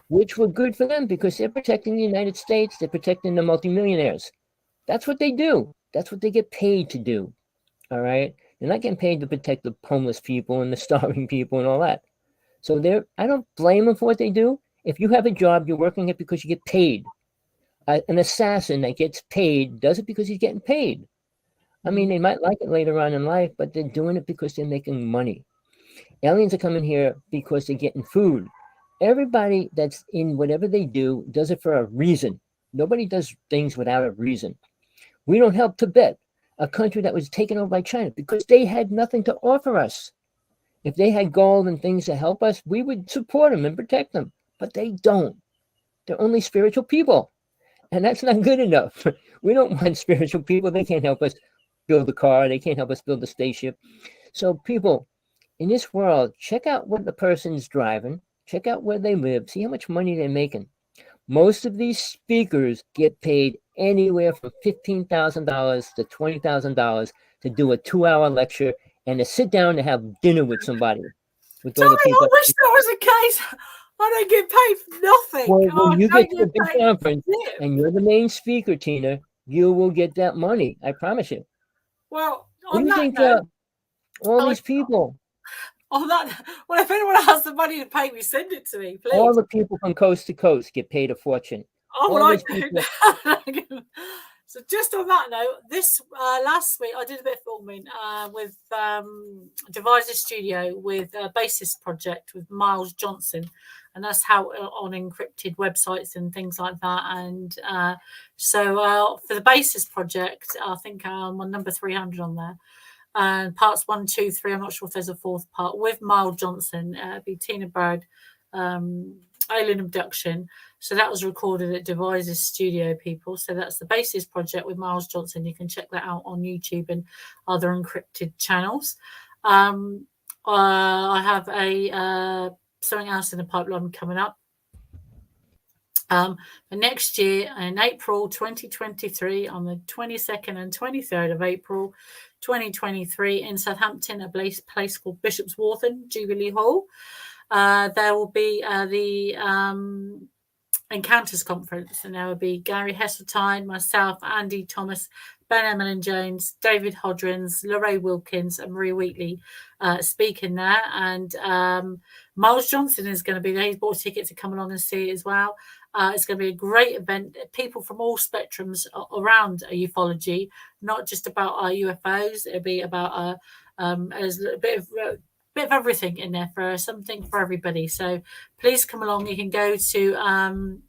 which were good for them because they're protecting the United States. They're protecting the multimillionaires. That's what they do. That's what they get paid to do. All right? They're not getting paid to protect the homeless people and the starving people and all that. So I don't blame them for what they do. If you have a job, you're working it because you get paid. An assassin that gets paid does it because he's getting paid. I mean, they might like it later on in life, but they're doing it because they're making money. Aliens are coming here because they're getting food. Everybody that's in whatever they do does it for a reason. Nobody does things without a reason. We don't help Tibet, a country that was taken over by China, because they had nothing to offer us. If they had gold and things to help us, we would support them and protect them. But they don't. They're only spiritual people. And that's not good enough. We don't want spiritual people. They can't help us build a car. They can't help us build a spaceship. So people, in this world, check out what the person's driving. Check out where they live. See how much money they're making. Most of these speakers get paid anywhere from $15,000 to $20,000 to do a 2-hour lecture and to sit down and have dinner with somebody. With all the people. I wish that was the case. I don't get paid for nothing. When you get to a big conference and you're the main speaker, Tina, you will get that money. I promise you. Well, what do you think all these people? On that, well, if anyone has the money to pay me, send it to me, please. All the people from coast to coast get paid a fortune. Oh, well, I do. So just on that note, this last week I did a bit of filming with Deviser Studio with a Basis project with Miles Johnson, and that's how on encrypted websites and things like that. And so for the Basis project, I think I'm on number 300 on there. and parts 1, 2, 3. I'm not sure if there's a fourth part with Miles Johnson. It'll be Tina Bird, alien abduction. So that was recorded at Devices Studio, people. So that's the Basis project with Miles Johnson. You can check that out on YouTube and other encrypted channels. I have a something else in the pipeline coming up. The next year, in April 2023, on the 22nd and 23rd of April 2023, in Southampton, a place called Bishop's Wharton, Jubilee Hall, there will be the Encounters Conference, and there will be Gary Heseltine, myself, Andy Thomas, Ben Emlyn Jones, David Hodrins, Lorraine Wilkins, and Marie Wheatley speaking there. And Miles Johnson is going to be there. He's bought a ticket to come along and see it as well. It's going to be a great event. People from all spectrums around ufology, not just about UFOs. It'll be about there's a bit of everything in there, for something for everybody. So please come along. You can go to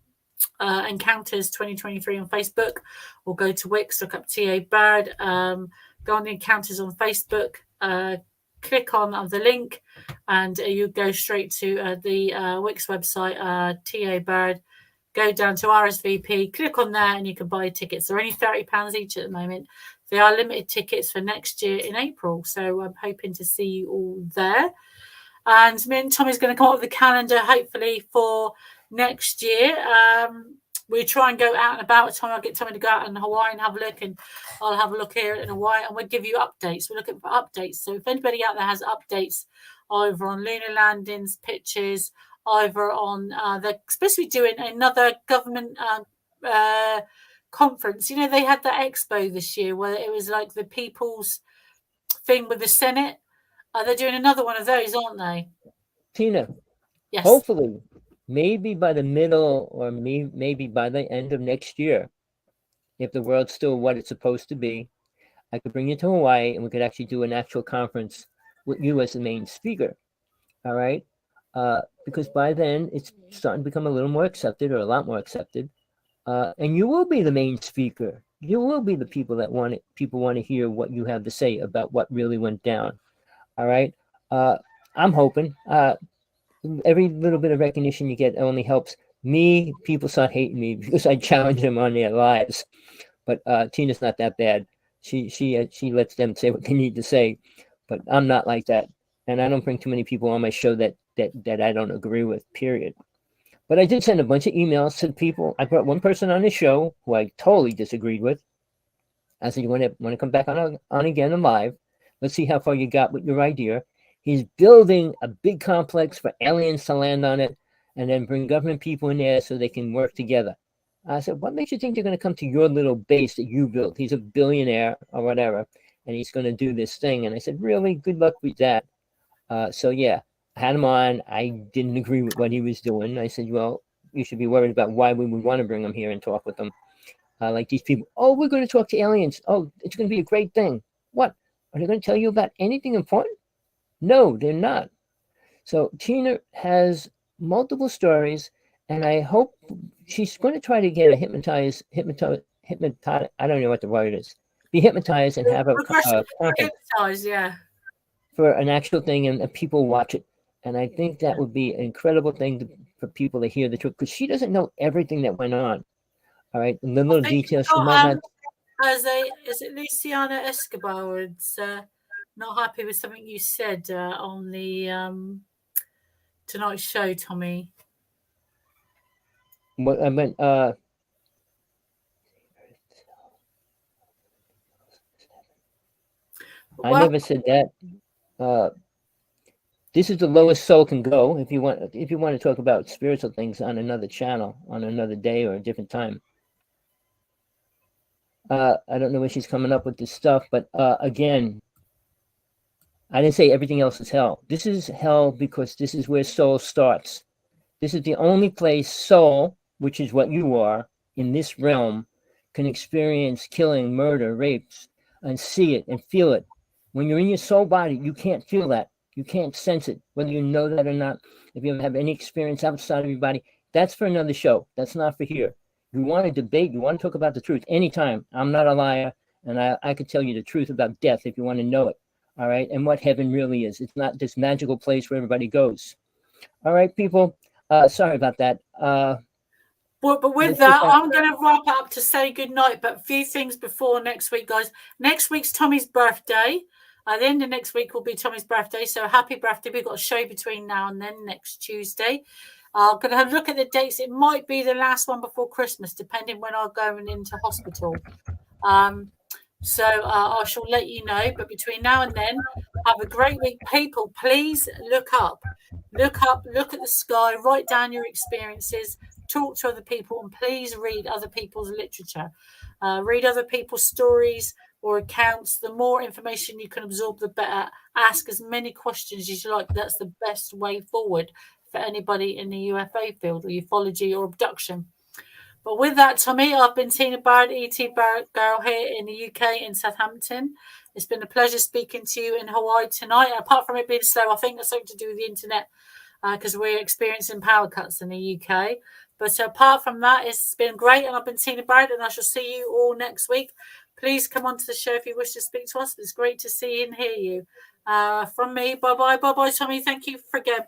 Encounters 2023 on Facebook, or go to Wix, look up TA Bird, go on the Encounters on Facebook, click on the link, and you go straight to the Wix website, TA Bird. Go down to RSVP, click on there, and you can buy tickets. They're only £30 each at the moment. They are limited tickets for next year in April. So I'm hoping to see you all there. And me and Tommy's going to come up with a calendar, hopefully, for next year. We try and go out and about. Tommy, I'll get Tommy to go out in Hawaii and have a look, and I'll have a look here in Hawaii, and we'll give you updates. We're looking for updates. So if anybody out there has updates, either on lunar landings, pictures, either on they're supposed to be doing another government conference. You know, they had that expo this year where it was like the people's thing with the Senate. They're doing another one of those, aren't they? Tina, yes. Hopefully, maybe by the middle or maybe by the end of next year, if the world's still what it's supposed to be, I could bring you to Hawaii and we could actually do an actual conference with you as the main speaker. All right? Because by then it's starting to become a little more accepted, or a lot more accepted. And you will be the main speaker. You will be the people that people want to hear what you have to say about what really went down. All right. I'm hoping every little bit of recognition you get only helps me. People start hating me because I challenge them on their lives. But Tina's not that bad. She lets them say what they need to say. But I'm not like that. And I don't bring too many people on my show that I don't agree with, period. But I did send a bunch of emails to people. I brought one person on the show who I totally disagreed with. I said, you want to come back on again and live? Let's see how far you got with your idea. He's building a big complex for aliens to land on it and then bring government people in there so they can work together. I said, what makes you think they're going to come to your little base that you built? He's a billionaire or whatever, and he's going to do this thing. And I said, really? Good luck with that. So, yeah, I had him on. I didn't agree with what he was doing. I said, well, you should be worried about why we would want to bring him here and talk with them. Like these people, oh, we're going to talk to aliens. Oh, it's going to be a great thing. What? Are they going to tell you about anything important? No, they're not. So Tina has multiple stories, and I hope she's going to try to get a hypnotized, I don't know what the word is. Be hypnotized and have a hypnotized, yeah, for an actual thing, and people watch it. And I think that would be an incredible thing for people to hear the truth, because she doesn't know everything that went on. All right, and the little details she might not. Is it Luciana Escobar? It's not happy with something you said on the Tonight Show, Tommy. What I meant, I never said that. This is the lowest soul can go. If you want to talk about spiritual things on another channel, on another day or a different time. I don't know where she's coming up with this stuff, but again, I didn't say everything else is hell. This is hell because this is where soul starts. This is the only place soul, which is what you are in this realm, can experience killing, murder, rapes, and see it and feel it. When you're in your soul body, you can't feel that. You can't sense it, whether you know that or not. If you ever have any experience outside of your body, that's for another show. That's not for here. You want to debate, you want to talk about the truth anytime. I'm not a liar, and I could tell you the truth about death if you want to know it. all right, and what heaven really is. It's not this magical place where everybody goes. All right, people. Sorry about that. But with that, I'm going to wrap up to say goodnight. But a few things before next week, guys. Next week's Tommy's birthday. At the end of next week will be Tommy's birthday. So happy birthday. We've got a show between now and then next Tuesday. I'm going to have a look at the dates. It might be the last one before Christmas, depending when I'm going into hospital. So I shall let you know. But between now and then, have a great week. People, please look up. Look up, look at the sky, write down your experiences, talk to other people, and please read other people's literature. Read other people's stories or accounts. The more information you can absorb, the better. Ask as many questions as you like. That's the best way forward for anybody in the UFO field or ufology or abduction. But with that, Tommy, I've been Tina Barrett, E.T. Barrett Girl here in the UK in Southampton. It's been a pleasure speaking to you in Hawaii tonight. Apart from it being slow, I think that's something to do with the internet because we're experiencing power cuts in the UK. But apart from that, it's been great. And I've been Tina Barrett, and I shall see you all next week. Please come on to the show if you wish to speak to us. It's great to see and hear you. From me, bye-bye. Bye-bye, Tommy. Thank you for again.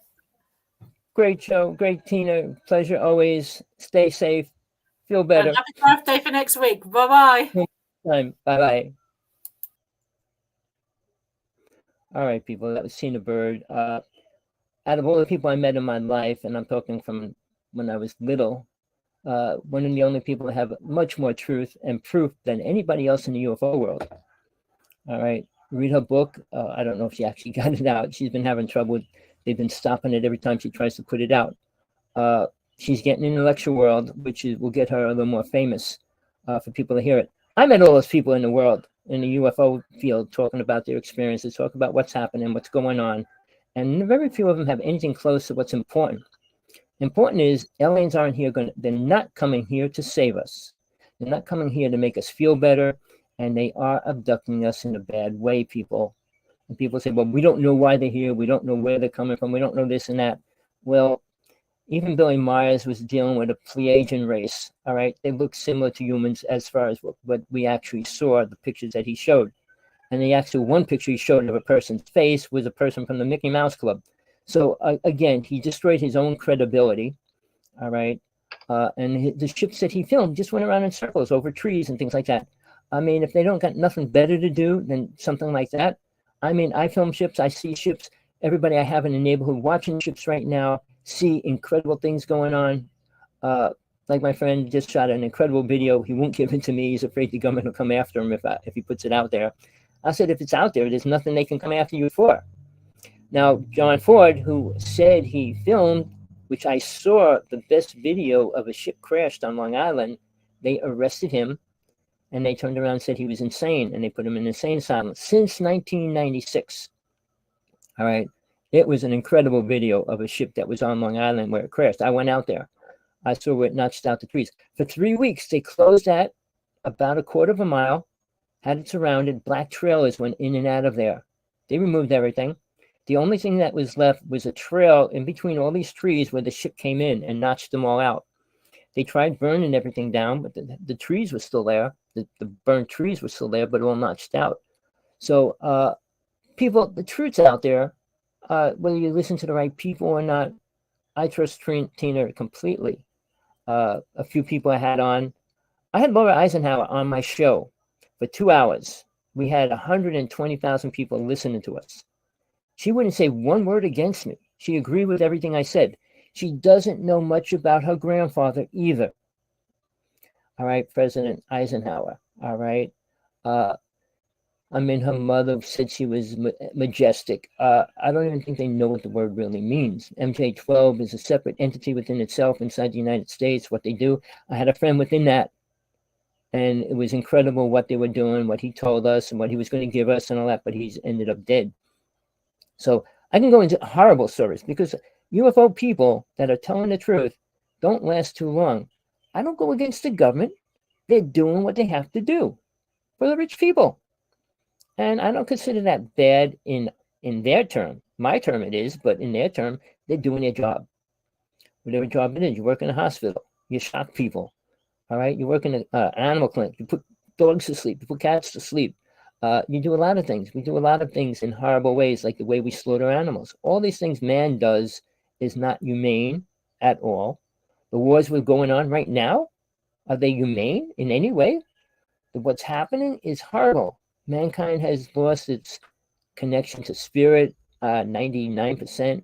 Great show. Great, Tina. Pleasure always. Stay safe. Feel better. And happy birthday for next week. Bye-bye. Bye-bye. All right, people. That was Tina Bird. Out of all the people I met in my life, and I'm talking from when I was little, one of the only people that have much more truth and proof than anybody else in the UFO world. All right. Read her book. I don't know if she actually got it out. She's been having trouble. They've been stopping it every time she tries to put it out. She's getting in the lecture world, which will get her a little more famous for people to hear it. I met all those people in the world, in the UFO field, talking about their experiences, talking about what's happening, what's going on. And very few of them have anything close to what's important. Important is aliens aren't here. They're not coming here to save us. They're not coming here to make us feel better. And they are abducting us in a bad way, people. And people say, well, we don't know why they're here. We don't know where they're coming from. We don't know this and that. Well, even Billy Myers was dealing with a Pleiadian race. All right. They look similar to humans as far as what we actually saw, the pictures that he showed. And the actual one picture he showed of a person's face was a person from the Mickey Mouse Club. So again, he destroyed his own credibility. All right. And the ships that he filmed just went around in circles over trees and things like that. I mean, if they don't got nothing better to do than something like that. I mean, I film ships. I see ships. Everybody I have in the neighborhood watching ships right now see incredible things going on. Like my friend just shot an incredible video. He won't give it to me. He's afraid the government will come after him if he puts it out there. I said, if it's out there, there's nothing they can come after you for. Now, John Ford, who said he filmed, which I saw the best video of a ship crashed on Long Island, they arrested him and they turned around and said he was insane, and they put him in an insane asylum since 1996. All right. It was an incredible video of a ship that was on Long Island where it crashed. I went out there. I saw where it notched out the trees. For 3 weeks, they closed that about a quarter of a mile, had it surrounded. Black trailers went in and out of there. They removed everything. The only thing that was left was a trail in between all these trees where the ship came in and notched them all out. They tried burning everything down, but the trees were still there. The burned trees were still there, but all notched out. So people, the truth's out there. Whether you listen to the right people or not, I trust Tina completely. A few people I had on. I had Laura Eisenhower on my show for 2 hours. We had 120,000 people listening to us. She wouldn't say one word against me. She agreed with everything I said. She doesn't know much about her grandfather either. All right, President Eisenhower. All right. I mean, her mother said she was majestic. I don't even think they know what the word really means. MJ-12 is a separate entity within itself inside the United States, what they do. I had a friend within that, and it was incredible what they were doing, what he told us, and what he was going to give us and all that, but he's ended up dead. So I can go into horrible stories because UFO people that are telling the truth don't last too long. I don't go against the government. They're doing what they have to do for the rich people. And I don't consider that bad in their term. My term it is, but in their term, they're doing their job. Whatever job it is, you work in a hospital, you shock people, all right? You work in an animal clinic, you put dogs to sleep, you put cats to sleep. You do a lot of things. We do a lot of things in horrible ways, like the way we slaughter animals. All these things man does is not humane at all. The wars we're going on right now, are they humane in any way? What's happening is horrible. Mankind has lost its connection to spirit, 99%.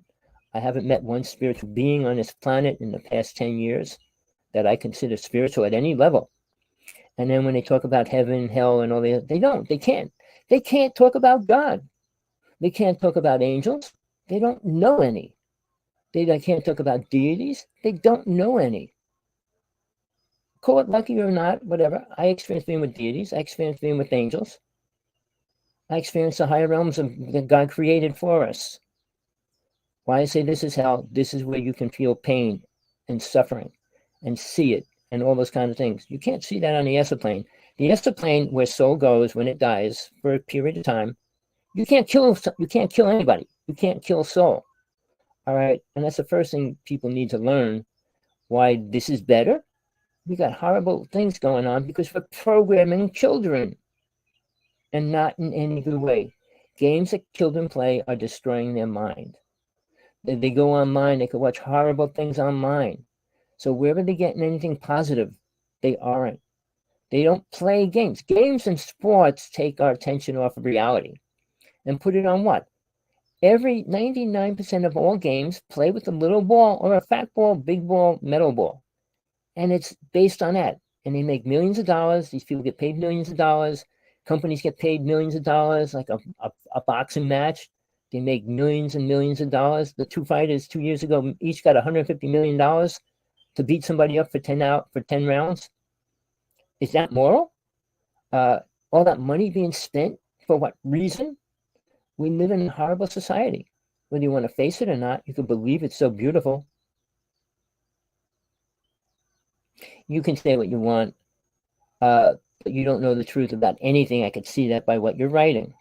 I haven't met one spiritual being on this planet in the past 10 years that I consider spiritual at any level. And then when they talk about heaven, hell, and all that, they don't. They can't. They can't talk about God. They can't talk about angels. They don't know any. They can't talk about deities. They don't know any. Call it lucky or not, whatever. I experienced being with deities. I experienced being with angels. I experienced the higher realms that God created for us. Why I say this is hell, this is where you can feel pain and suffering and see it and all those kind of things. You can't see that on the astral plane. The astral plane, where soul goes when it dies for a period of time, you can't kill anybody. You can't kill soul. All right. And that's the first thing people need to learn. Why this is better. We got horrible things going on because we're programming children, and not in any good way. Games that children play are destroying their mind. They go online, they can watch horrible things online. So where are they getting anything positive? They aren't. They don't play games. Games and sports take our attention off of reality and put it on what? Every 99% of all games play with a little ball or a fat ball, big ball, metal ball. And it's based on that. And they make millions of dollars. These people get paid millions of dollars. Companies get paid millions of dollars, like a boxing match. They make millions and millions of dollars. The two fighters 2 years ago each got $150 million to beat somebody up for 10 rounds. Is that moral? All that money being spent for what reason? We live in a horrible society. Whether you want to face it or not, you can believe it's so beautiful. You can say what you want, but you don't know the truth about anything. I could see that by what you're writing.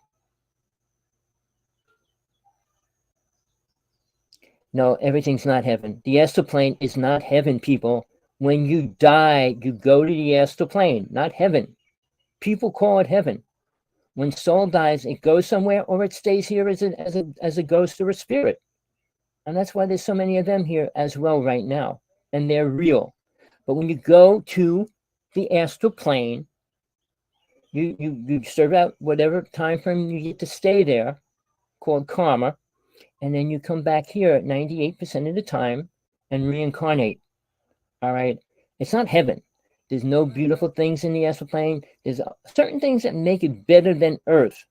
No, everything's not heaven. The astral plane is not heaven, people. When you die, you go to the astral plane, not heaven. People call it heaven. When soul dies, it goes somewhere or it stays here as a ghost or a spirit. And that's why there's so many of them here as well right now. And they're real. But when you go to the astral plane, you serve out whatever time frame you get to stay there, called karma, and then you come back here 98% of the time and reincarnate. All right? It's not heaven. There's no beautiful things in the astral plane. There's certain things that make it better than Earth.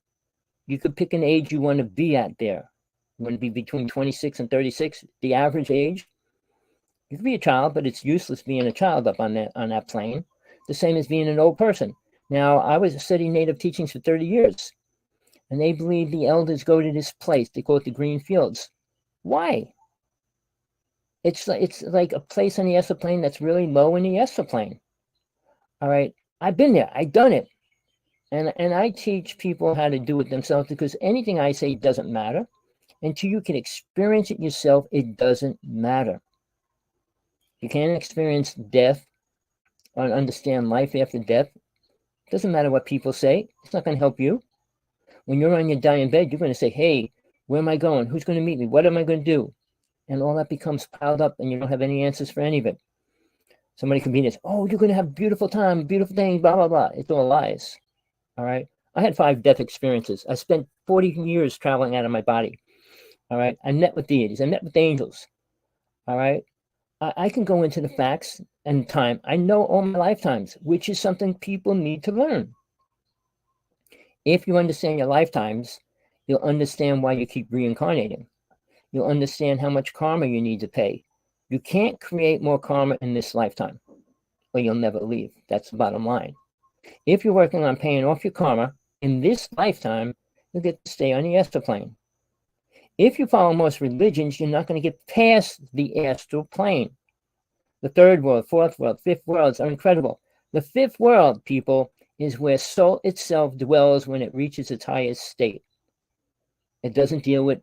You could pick an age you want to be at there. You want to be between 26 and 36, the average age. You could be a child, but it's useless being a child up on that plane. The same as being an old person. Now, I was studying native teachings for 30 years, and they believe the elders go to this place. They call it the green fields. Why? It's like a place on the astral plane that's really low in the astral plane. All right, I've been there. I've done it. And I teach people how to do it themselves, because anything I say doesn't matter. Until you can experience it yourself, it doesn't matter. You can't experience death or understand life after death. It doesn't matter what people say. It's not going to help you. When you're on your dying bed, you're going to say, hey, where am I going? Who's going to meet me? What am I going to do? And all that becomes piled up, and you don't have any answers for any of it. Somebody can be this, oh, you're going to have a beautiful time, beautiful things, blah, blah, blah. It's all lies. All right. I had 5 death experiences. I spent 40 years traveling out of my body. All right. I met with deities. I met with angels. All right. I can go into the facts and time. I know all my lifetimes, which is something people need to learn. If you understand your lifetimes, you'll understand why you keep reincarnating. You'll understand how much karma you need to pay. You can't create more karma in this lifetime, or you'll never leave. That's the bottom line. If you're working on paying off your karma in this lifetime, you'll get to stay on the astral plane. If you follow most religions, you're not going to get past the astral plane. The 3rd world, 4th world, 5th worlds are incredible. The 5th world, people, is where soul itself dwells when it reaches its highest state. It doesn't deal with,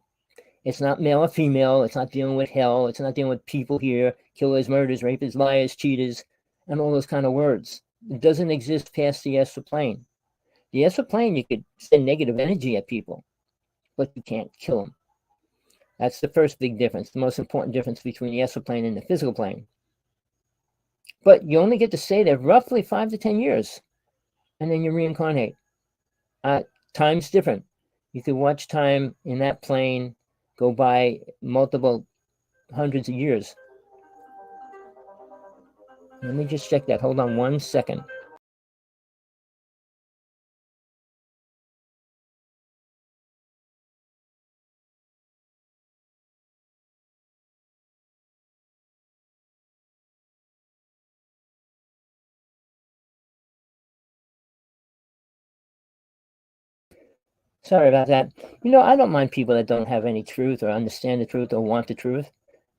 it's not male or female. It's not dealing with hell. It's not dealing with people here, killers, murderers, rapists, liars, cheaters, and all those kind of words. It doesn't exist past the astral plane. The astral plane, you could send negative energy at people, but you can't kill them. That's the first big difference, the most important difference between the astral plane and the physical plane. But you only get to stay there roughly 5 to 10 years, and then you reincarnate. Time's different. You could watch time in that plane go by multiple hundreds of years. Let me just check that. Hold on 1 second. Sorry about that. I don't mind people that don't have any truth or understand the truth or want the truth,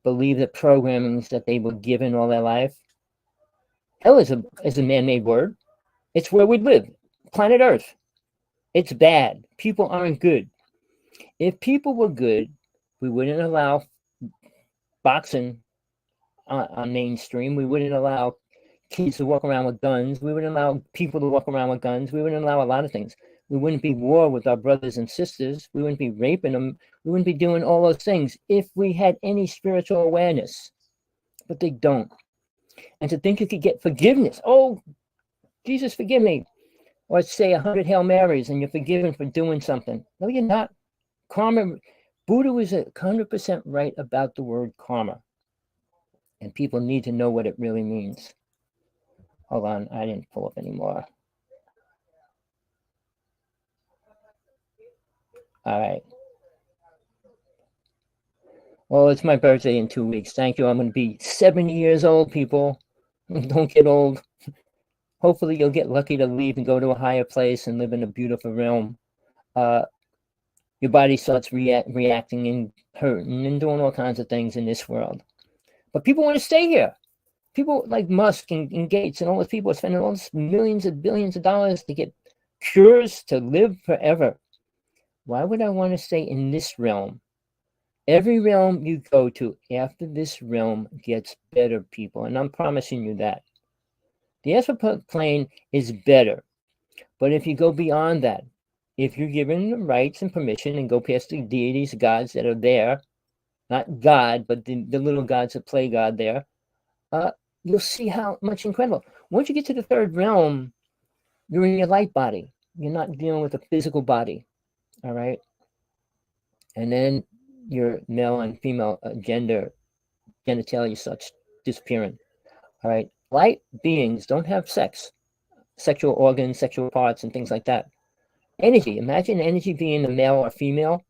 believe the programmings that they were given all their life. Hell is a man-made word. It's where we live, planet Earth. It's bad. People aren't good. If people were good, we wouldn't allow boxing on mainstream. We wouldn't allow kids to walk around with guns. We wouldn't allow people to walk around with guns. We wouldn't allow a lot of things. We wouldn't be war with our brothers and sisters. We wouldn't be raping them. We wouldn't be doing all those things if we had any spiritual awareness. But they don't. And to think you could get forgiveness. Oh, Jesus, forgive me. Or say 100 Hail Marys and you're forgiven for doing something. No, you're not. Karma. Buddha was 100% right about the word karma. And people need to know what it really means. Hold on, I didn't pull up anymore. All right. Well, it's my birthday in 2 weeks. Thank you. I'm going to be 70 years old, people. Don't get old. Hopefully, you'll get lucky to leave and go to a higher place and live in a beautiful realm. Your body starts reacting and hurting and doing all kinds of things in this world. But people want to stay here. People like Musk and Gates and all those people are spending all this millions and billions of dollars to get cures to live forever. Why would I want to stay in this realm? Every realm you go to after this realm gets better, people. And I'm promising you that. The astral plane is better. But if you go beyond that, if you're given the rights and permission and go past the deities, gods that are there, not God, but the little gods that play God there, you'll see how much incredible. Once you get to the third realm, you're in your light body. You're not dealing with a physical body. All right. And then your male and female genitalia starts disappearing. All right. Light beings don't have sex, sexual organs, sexual parts, and things like that. Energy. Imagine energy being a male or female.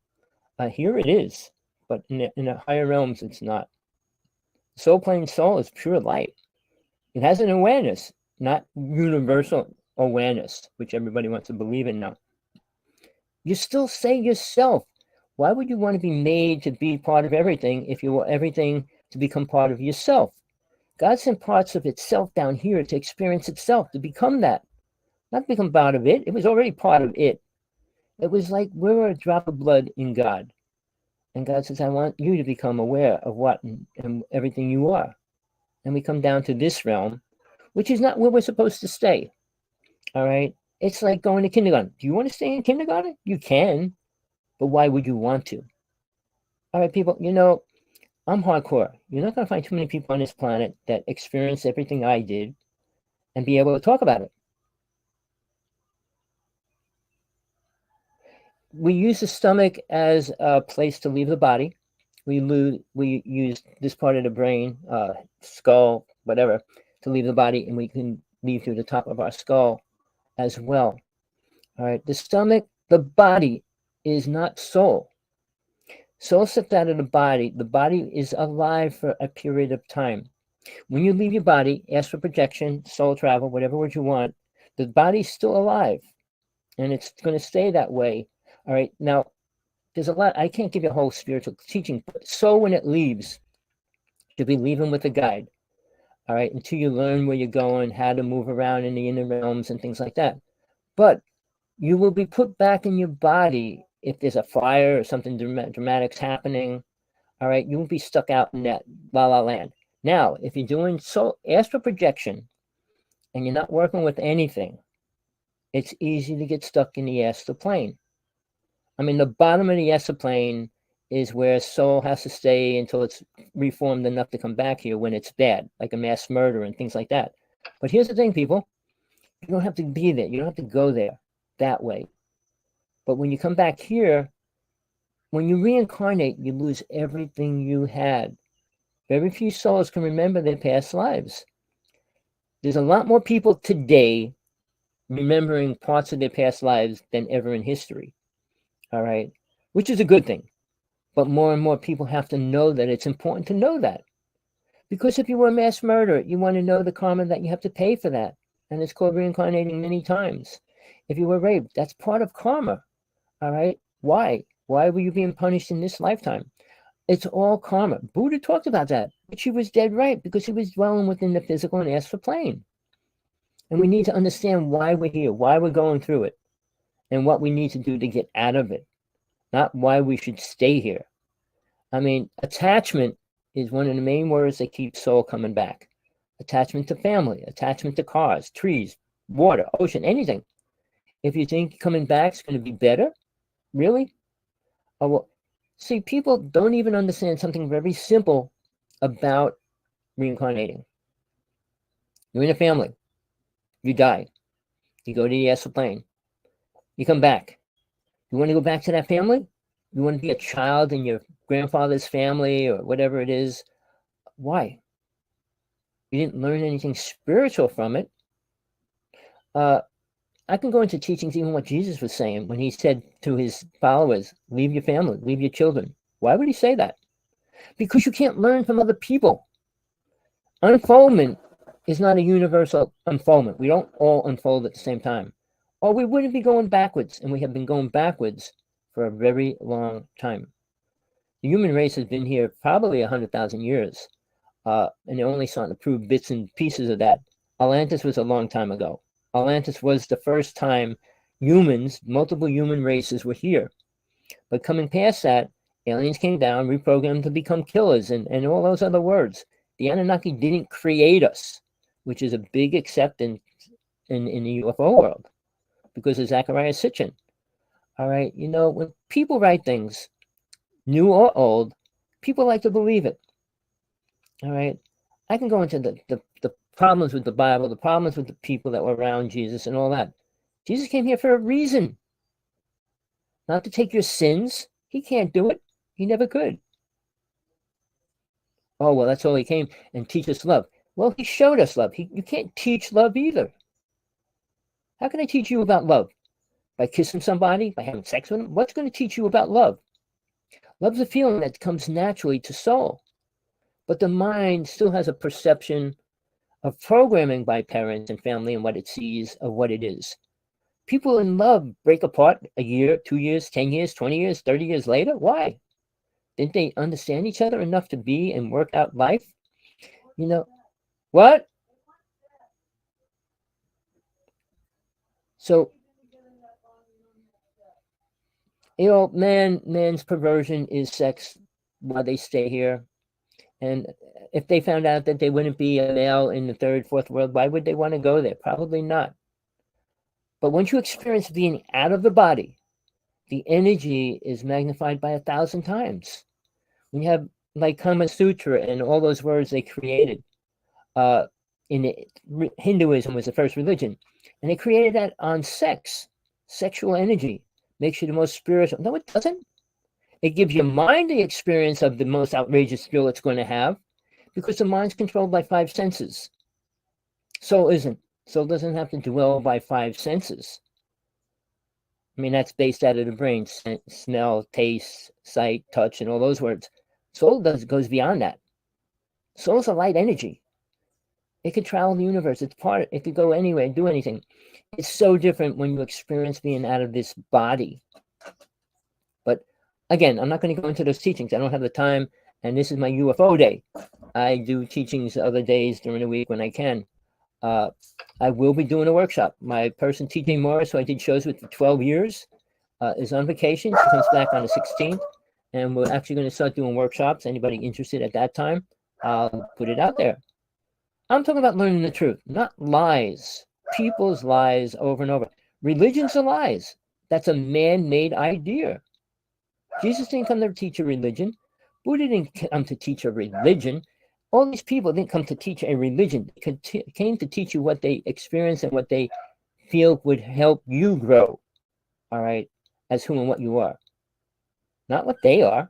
Here it is, but in the higher realms, it's not. Soul plane soul is pure light. It has an awareness, not universal awareness, which everybody wants to believe in now. You still say yourself. Why would you want to be made to be part of everything if you want everything to become part of yourself? God sent parts of itself down here to experience itself, to become that. Not to become part of it. It was already part of it. It was like we're a drop of blood in God. And God says, I want you to become aware of what and everything you are. And we come down to this realm, which is not where we're supposed to stay. All right? It's like going to kindergarten. Do you want to stay in kindergarten? You can. But why would you want to? All right, people, I'm hardcore. You're not going to find too many people on this planet that experience everything I did and be able to talk about it. We use the stomach as a place to leave the body. We use this part of the brain, skull, whatever, to leave the body, and we can leave through the top of our skull as well. All right, the stomach, the body is not soul. Soul steps out of the body. The body is alive for a period of time. When you leave your body, astral projection, soul travel, whatever word you want, the body's still alive, and it's going to stay that way. All right, now, there's a lot. I can't give you a whole spiritual teaching, but so when it leaves, you'll be leaving with a guide. All right, until you learn where you're going, how to move around in the inner realms and things like that. But you will be put back in your body if there's a fire or something dramatic's happening. All right, you won't be stuck out in that la-la land. Now, if you're doing astral projection and you're not working with anything, it's easy to get stuck in the astral plane. I mean, the bottom of the astral plane is where soul has to stay until it's reformed enough to come back here when it's bad, like a mass murder and things like that. But here's the thing, people. You don't have to be there. You don't have to go there that way. But when you come back here, when you reincarnate, you lose everything you had. Very few souls can remember their past lives. There's a lot more people today remembering parts of their past lives than ever in history. All right, which is a good thing. But more and more people have to know that it's important to know that. Because if you were a mass murderer, you want to know the karma that you have to pay for that. And it's called reincarnating many times. If you were raped, that's part of karma. All right, why? Why were you being punished in this lifetime? It's all karma. Buddha talked about that, but he was dead right because he was dwelling within the physical and astral plane. And we need to understand why we're here, why we're going through it, and what we need to do to get out of it, not why we should stay here. I mean, attachment is one of the main words that keeps soul coming back. Attachment to family, attachment to cars, trees, water, ocean, anything. If you think coming back is going to be better, really? Oh, well, see, people don't even understand something very simple about reincarnating. You're in a family. You die. You go to the astral plane. You come back. You want to go back to that family? You want to be a child in your grandfather's family or whatever it is? Why? You didn't learn anything spiritual from it. I can go into teachings even what Jesus was saying when he said to his followers, leave your family, leave your children. Why would he say that? Because you can't learn from other people. Unfoldment is not a universal unfoldment. We don't all unfold at the same time. Or we wouldn't be going backwards, and we have been going backwards for a very long time. The human race has been here probably 100,000 years, and they're only starting to prove bits and pieces of that. Atlantis was a long time ago. Atlantis was the first time humans, multiple human races were here. But coming past that, aliens came down, reprogrammed to become killers, and all those other words. The Anunnaki didn't create us, which is a big acceptance in the UFO world because of Zachariah Sitchin. All right, you know, when people write things, new or old, people like to believe it. All right, I can go into the problems with the Bible, the problems with the people that were around Jesus and all that. Jesus came here for a reason, not to take your sins. He can't do it. He never could. Oh, well, that's all he came and teach us love. Well, he showed us love. You can't teach love either. How can I teach you about love? By kissing somebody? By having sex with them? What's going to teach you about love? Love's a feeling that comes naturally to soul. But the mind still has a perception of programming by parents and family and what it sees of what it is. People in love break apart a year, 2 years, 10 years, 20 years, 30 years later. Why? Didn't they understand each other enough to be and work out life? You know, what? So, you know, man's perversion is sex while they stay here. And if they found out that they wouldn't be a male in the third, fourth world, why would they want to go there? Probably not. But once you experience being out of the body, the energy is magnified by 1,000 times. When you have like Kama Sutra and all those words they created, Hinduism was the first religion, and they created that on sex. Sexual energy makes you the most spiritual. No, it doesn't. It gives your mind the experience of the most outrageous thrill it's going to have, because the mind's controlled by 5 senses. Soul isn't. Soul doesn't have to dwell by 5 senses. I mean, that's based out of the brain: smell, taste, sight, touch, and all those words. Soul goes beyond that. Soul's a light energy. It could travel the universe. It could go anywhere, do anything. It's so different when you experience being out of this body. But again, I'm not going to go into those teachings. I don't have the time, and this is my UFO day. I do teachings other days during the week when I can. I will be doing a workshop. My person, TJ Morris, who I did shows with for 12 years, is on vacation. She comes back on the 16th, and we're actually going to start doing workshops. Anybody interested at that time, I'll put it out there. I'm talking about learning the truth, not lies, people's lies over and over. Religion's a lies. That's a man-made idea. Jesus didn't come to teach a religion. Buddha didn't come to teach a religion. All these people didn't come to teach a religion. They came to teach you what they experience and what they feel would help you grow, all right, as who and what you are. Not what they are.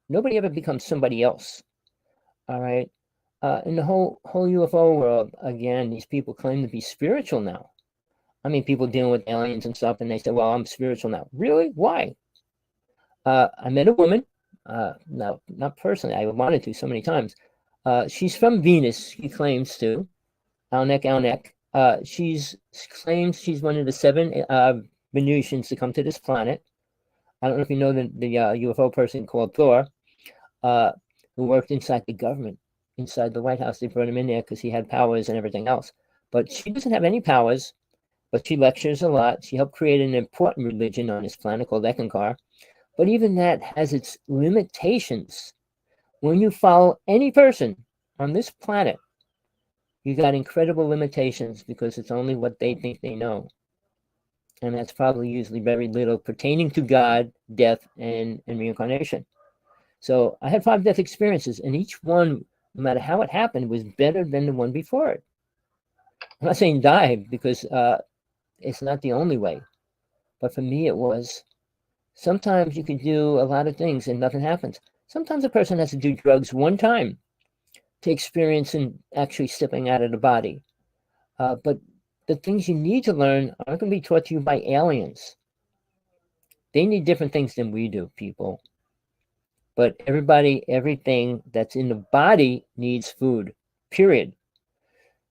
Nobody ever becomes somebody else, all right? In the whole UFO world, again, these people claim to be spiritual now. I mean, people dealing with aliens and stuff, and they say, well, I'm spiritual now. Really? Why? I met a woman, no, not personally, I wanted to so many times. She's from Venus, she claims to. Alnek. She claims she's one of the 7 Venusians to come to this planet. I don't know if you know the UFO person called Thor, who worked inside the government, inside the White House. They brought him in there because he had powers and everything else. But she doesn't have any powers, but she lectures a lot. She helped create an important religion on this planet called Ekankar. But even that has its limitations. When you follow any person on this planet, you got incredible limitations because it's only what they think they know. And that's probably usually very little pertaining to God, death, and reincarnation. So I had 5 death experiences, and each one, no matter how it happened, was better than the one before it. I'm not saying die because it's not the only way. But for me, it was. Sometimes you can do a lot of things and nothing happens. Sometimes a person has to do drugs one time to experience and actually stepping out of the body. But the things you need to learn aren't going to be taught to you by aliens. They need different things than we do, people. But everything that's in the body needs food, period.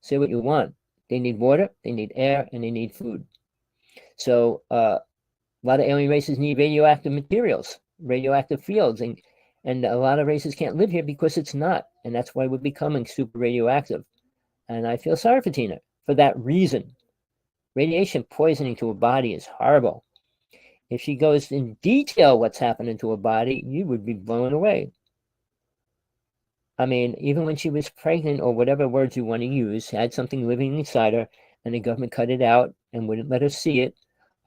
Say what you want. They need water, they need air, and they need food. So a lot of alien races need radioactive materials, radioactive fields, and a lot of races can't live here because it's not. And that's why we're becoming super radioactive. And I feel sorry for Tina for that reason. Radiation poisoning to a body is horrible. If she goes in detail what's happening to her body, you would be blown away. I mean, even when she was pregnant, or whatever words you want to use, had something living inside her, and the government cut it out and wouldn't let her see it.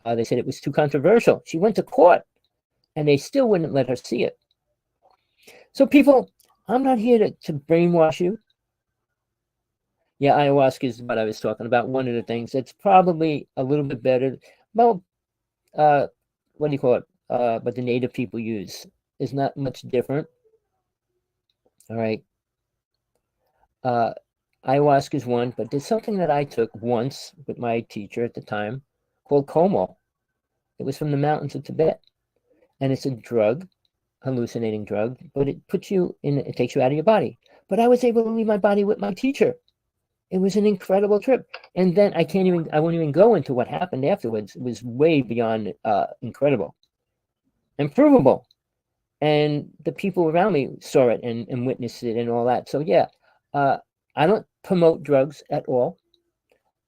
They said it was too controversial. She went to court, and they still wouldn't let her see it. So people, I'm not here to brainwash you. Yeah, ayahuasca is what I was talking about. One of the things that's probably a little bit better. Well, what do you call it? What the native people use is not much different. All right. Ayahuasca is one, but there's something that I took once with my teacher at the time called Como. It was from the mountains of Tibet, and it's a drug, hallucinating drug, but it puts you in, it takes you out of your body. But I was able to leave my body with my teacher. It was an incredible trip. And then I won't even go into what happened afterwards. It was way beyond incredible and provable. And the people around me saw it and witnessed it and all that. So yeah, I don't promote drugs at all.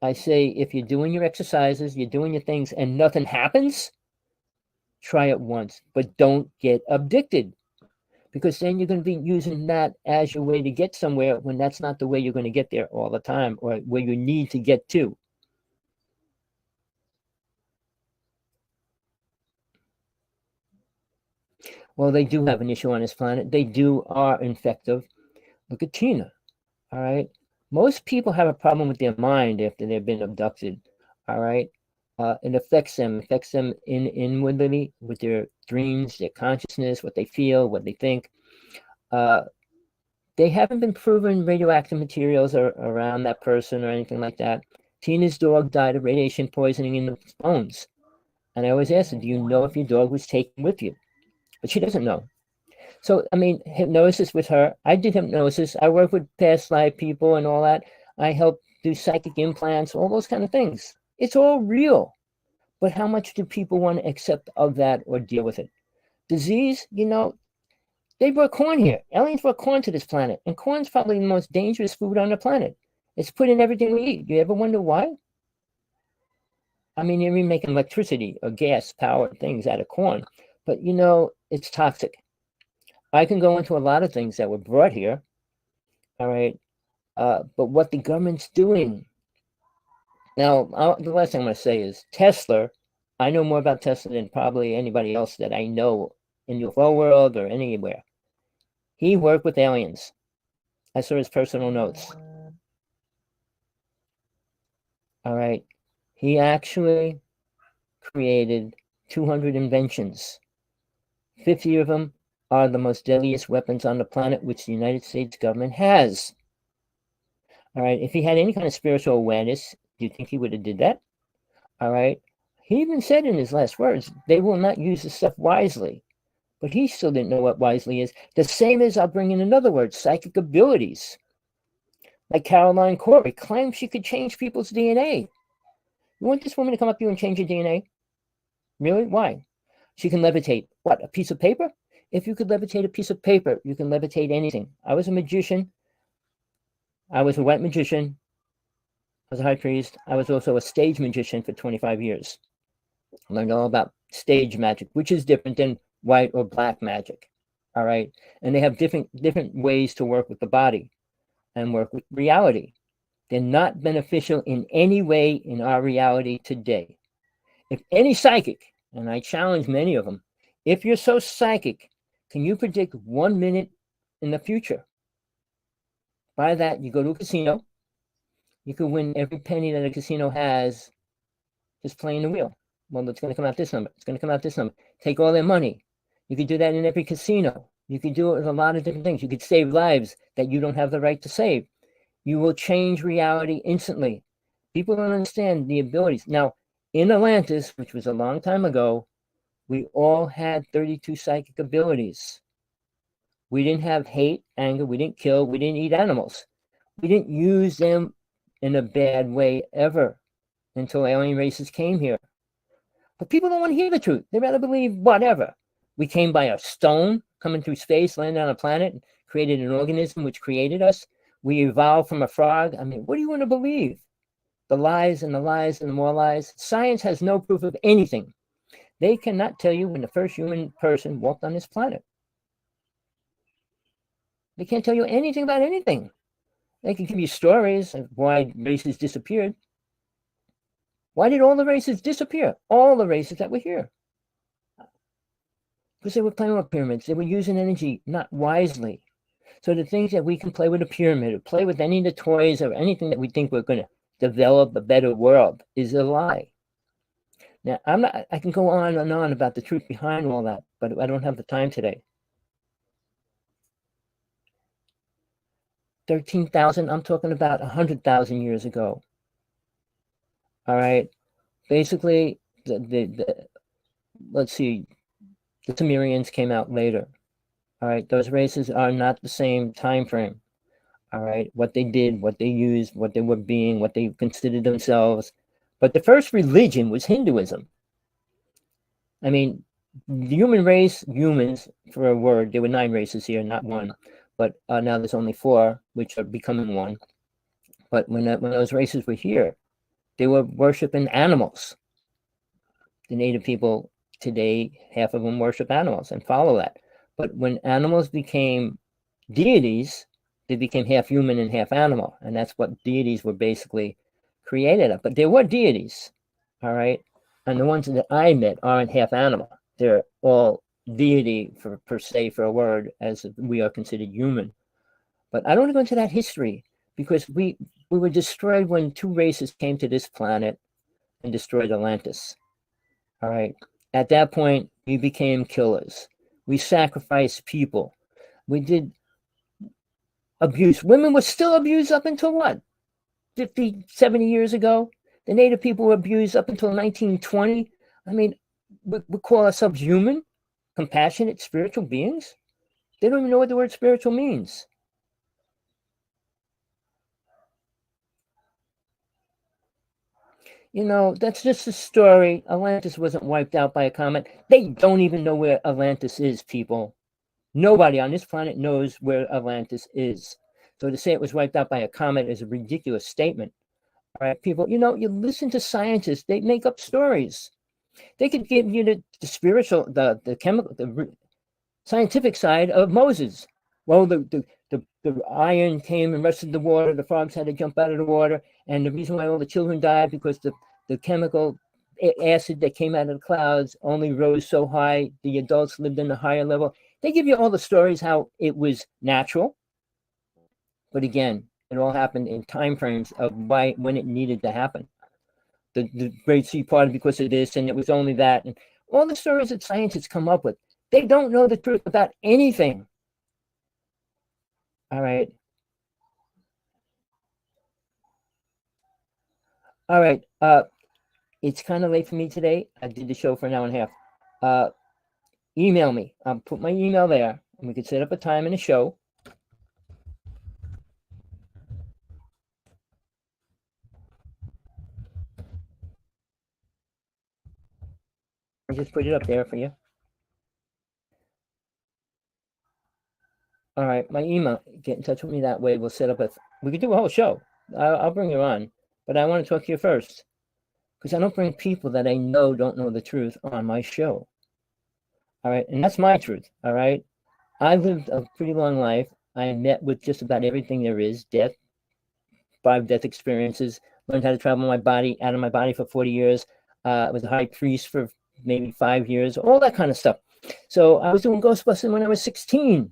I say, if you're doing your exercises, you're doing your things, and nothing happens, try it once, but don't get addicted, because then you're going to be using that as your way to get somewhere when that's not the way you're going to get there all the time, or where you need to get to. Well, they do have an issue on this planet. They are infective. Look at Tina, all right? Most people have a problem with their mind after they've been abducted, all right? It affects them inwardly with their dreams, their consciousness, what they feel, what they think. They haven't been proven radioactive materials are around that person or anything like that. Tina's dog died of radiation poisoning in the bones. And I always ask her, do you know if your dog was taken with you? But she doesn't know. So, I mean, hypnosis with her. I did hypnosis. I work with past life people and all that. I help do psychic implants, all those kind of things. It's all real. But how much do people want to accept of that or deal with it? Disease, they brought corn here. Aliens brought corn to this planet. And corn's probably the most dangerous food on the planet. It's put in everything we eat. You ever wonder why? I mean, you're even making electricity or gas power things out of corn. But, it's toxic. I can go into a lot of things that were brought here. All right. But what the government's doing, Now, the last thing I'm going to say is Tesla. I know more about Tesla than probably anybody else that I know in the UFO world or anywhere. He worked with aliens. I saw his personal notes. All right. He actually created 200 inventions. 50 of them are the most deadliest weapons on the planet, which the United States government has. All right. If he had any kind of spiritual awareness, do you think he would have did that? All right. He even said in his last words, they will not use this stuff wisely. But he still didn't know what wisely is. The same as, I'll bring in another word, psychic abilities. Like Caroline Corey claimed she could change people's DNA. You want this woman to come up to you and change your DNA? Really? Why? She can levitate. What, a piece of paper? If you could levitate a piece of paper, you can levitate anything. I was a magician. I was a white magician. I was a high priest. I was also a stage magician for 25 years. I learned all about stage magic, which is different than white or black magic. All right. And they have different ways to work with the body and work with reality. They're not beneficial in any way in our reality today. If any psychic, and I challenge many of them, if you're so psychic, can you predict 1 minute in the future? By that, you go to a casino, you could win every penny that a casino has just playing the wheel. Well, it's going to come out this number. It's going to come out this number. Take all their money. You could do that in every casino. You could do it with a lot of different things. You could save lives that you don't have the right to save. You will change reality instantly. People don't understand the abilities. Now, in Atlantis, which was a long time ago, we all had 32 psychic abilities. We didn't have hate, anger. We didn't kill. We didn't eat animals. We didn't use them in a bad way ever until alien races came here. But people don't want to hear the truth. They rather believe whatever. We came by a stone coming through space, landed on a planet, and created an organism which created us. We evolved from a frog. I mean, what do you want to believe? The lies and the lies and the more lies. Science has no proof of anything. They cannot tell you when the first human person walked on this planet. They can't tell you anything about anything. They can give you stories of why races disappeared. Why did all the races disappear? All the races that were here. Because they were playing with pyramids. They were using energy not wisely. So the things that we can play with a pyramid or play with any of the toys or anything that we think we're going to develop a better world is a lie. Now, I can go on and on about the truth behind all that, but I don't have the time today. 13,000, I'm talking about 100,000 years ago. All right. Basically, let's see, the Sumerians came out later. All right. Those races are not the same time frame. All right. What they did, what they used, what they were being, what they considered themselves. But the first religion was Hinduism. I mean, the human race, humans, for a word, there were 9 races here, not 1. But now there's only 4, which are becoming 1. But when those races were here, they were worshiping animals. The native people today, half of them worship animals and follow that. But when animals became deities, they became half human and half animal. And that's what deities were basically created of. But there were deities, all right? And the ones that I met aren't half animal. They're all deity, per se, for a word, as we are considered human. But I don't want to go into that history because we were destroyed when 2 races came to this planet and destroyed Atlantis. All right. At that point, we became killers. We sacrificed people. We did abuse. Women were still abused up until what? 50, 70 years ago? The native people were abused up until 1920. I mean, we call ourselves human, compassionate, spiritual beings. They don't even know what the word spiritual means. You know, that's just a story. Atlantis wasn't wiped out by a comet. They don't even know where Atlantis is, people. Nobody on this planet knows where Atlantis is. So to say it was wiped out by a comet is a ridiculous statement. All right, people, you know, you listen to scientists, they make up stories. They could give you the spiritual, the chemical, the scientific side of Moses. Well, the the iron came and rusted the water. The frogs had to jump out of the water. And the reason why all the children died, because the chemical acid that came out of the clouds only rose so high. The adults lived in a higher level. They give you all the stories how it was natural. But again, it all happened in time frames of when it needed to happen. The Great Sea parted because of this, and it was only that. And all the stories that scientists come up with, they don't know the truth about anything. All right. All right. It's kind of late for me today. I did the show for an hour and a half. Email me. I'll put my email there, and we could set up a time in a show. I just put it up there for you. All right, my email. Get in touch with me that way. We'll set up we could do a whole show. I'll bring you on, but I want to talk to you first, because I don't bring people that I know don't know the truth on my show. All right, and that's my truth. All right, I lived a pretty long life. I met with just about everything there is: death, 5 death experiences. Learned how to travel my body out of my body for 40 years. I was a high priest for maybe 5 years. All that kind of stuff. So I was doing Ghostbusting when I was 16.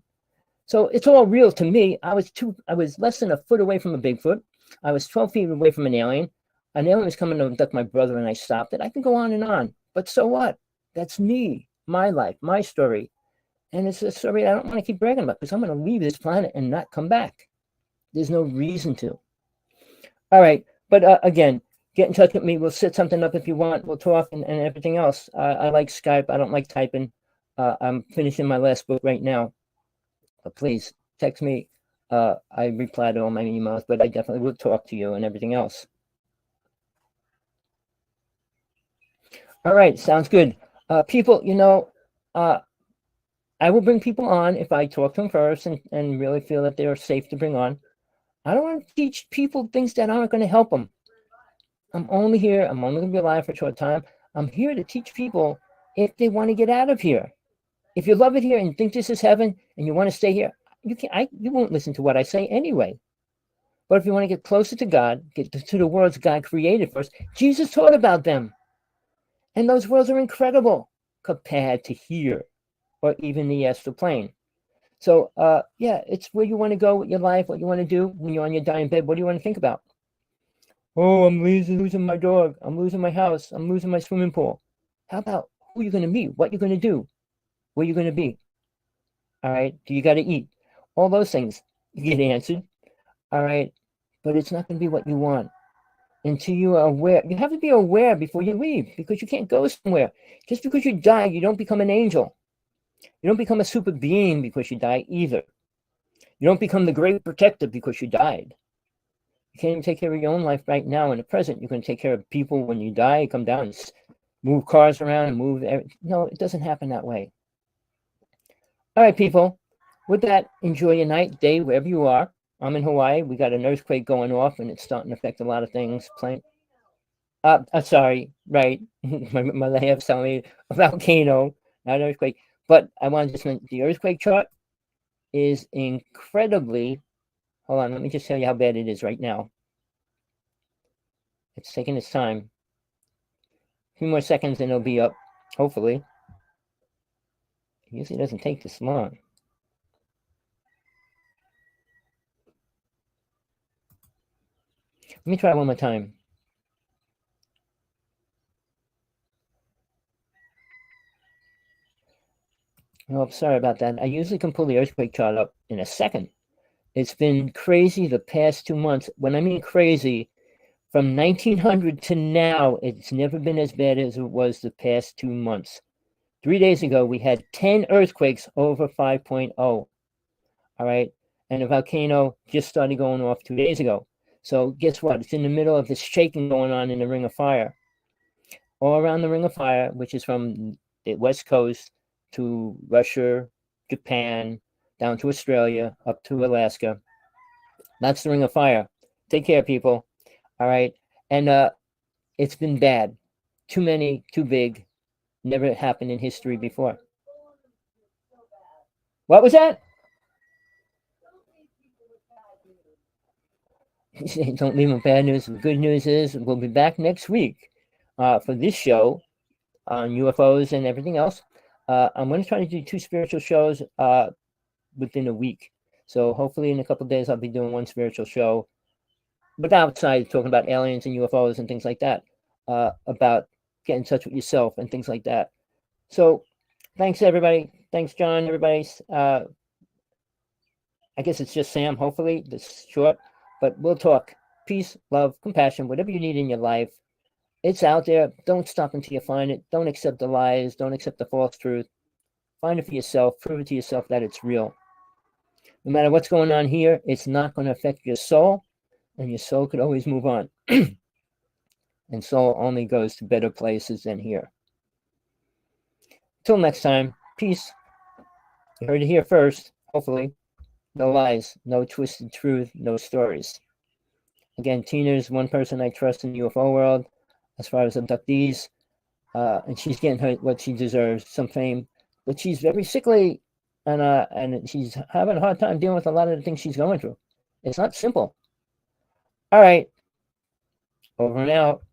So it's all real to me. I was less than a foot away from a Bigfoot. I was 12 feet away from an alien. An alien was coming to abduct my brother, and I stopped it. I can go on and on, but so what? That's me, my life, my story. And it's a story I don't want to keep bragging about, because I'm going to leave this planet and not come back. There's no reason to. All right. But again, get in touch with me. We'll set something up if you want. We'll talk and everything else. I like Skype. I don't like typing. I'm finishing my last book right now. But please text me. I reply to all my emails, but I definitely will talk to you and everything else. All right. Sounds good. People, I will bring people on if I talk to them first and really feel that they're safe to bring on. I don't want to teach people things that aren't going to help them. I'm only here. I'm only going to be alive for a short time. I'm here to teach people if they want to get out of here. If you love it here and think this is heaven and you want to stay here, you won't listen to what I say anyway. But if you want to get closer to God, get to the worlds God created first, Jesus taught about them. And those worlds are incredible compared to here or even the astral plane. So, yeah, it's where you want to go with your life, what you want to do when you're on your dying bed. What do you want to think about? Oh, I'm losing my dog. I'm losing my house. I'm losing my swimming pool. How about who you're going to meet? What you're going to do? Where you're going to be? All right. Do you got to eat? All those things get answered. All right. But it's not going to be what you want until you are aware. You have to be aware before you leave, because you can't go somewhere. Just because you die, you don't become an angel. You don't become a super being because you die either. You don't become the great protector because you died. You can't even take care of your own life right now in the present. You can take care of people when you die, come down and move cars around and move. No, it doesn't happen that way. All right, people. With that, enjoy your night, day, wherever you are. I'm in Hawaii. We got an earthquake going off, and it's starting to affect a lot of things. Sorry, right. my lab's telling me a volcano, not an earthquake. But I want to just mention the earthquake chart is incredibly. Hold on, let me just tell you how bad it is right now. It's taking its time. A few more seconds and it'll be up, hopefully. It usually doesn't take this long. Let me try one more time. Oh, sorry about that. I usually can pull the earthquake chart up in a second. It's been crazy the past 2 months. When I mean crazy, from 1900 to now, it's never been as bad as it was the past 2 months. 3 days ago, we had 10 earthquakes over 5.0. All right. And the volcano just started going off 2 days ago. So guess what? It's in the middle of this shaking going on in the Ring of Fire. All around the Ring of Fire, which is from the West Coast to Russia, Japan, down to Australia, up to Alaska. That's the Ring of Fire. Take care, people. All right. And it's been bad. Too many, too big. Never happened in history before. What was that? Don't leave them bad news. The good news is we'll be back next week for this show on UFOs and everything else. I'm going to try to do 2 spiritual shows within a week. So hopefully in a couple of days I'll be doing 1 spiritual show, but outside talking about aliens and UFOs and things like that, about getting in touch with yourself and things like that. So thanks everybody. Thanks John, everybody. I guess it's just Sam, hopefully, this short, but we'll talk. Peace, love, compassion, whatever you need in your life. It's out there. Don't stop until you find it. Don't accept the lies. Don't accept the false truth. Find it for yourself. Prove it to yourself that it's real. No matter what's going on here, it's not going to affect your soul, and your soul could always move on. And soul only goes to better places than here. Till next time, peace. You heard it here first, hopefully. No lies, no twisted truth, no stories. Again, Tina's one person I trust in the UFO world as far as abductees, and she's getting what she deserves, some fame, but she's very sickly, and she's having a hard time dealing with a lot of the things she's going through. It's not simple. All right, over and out.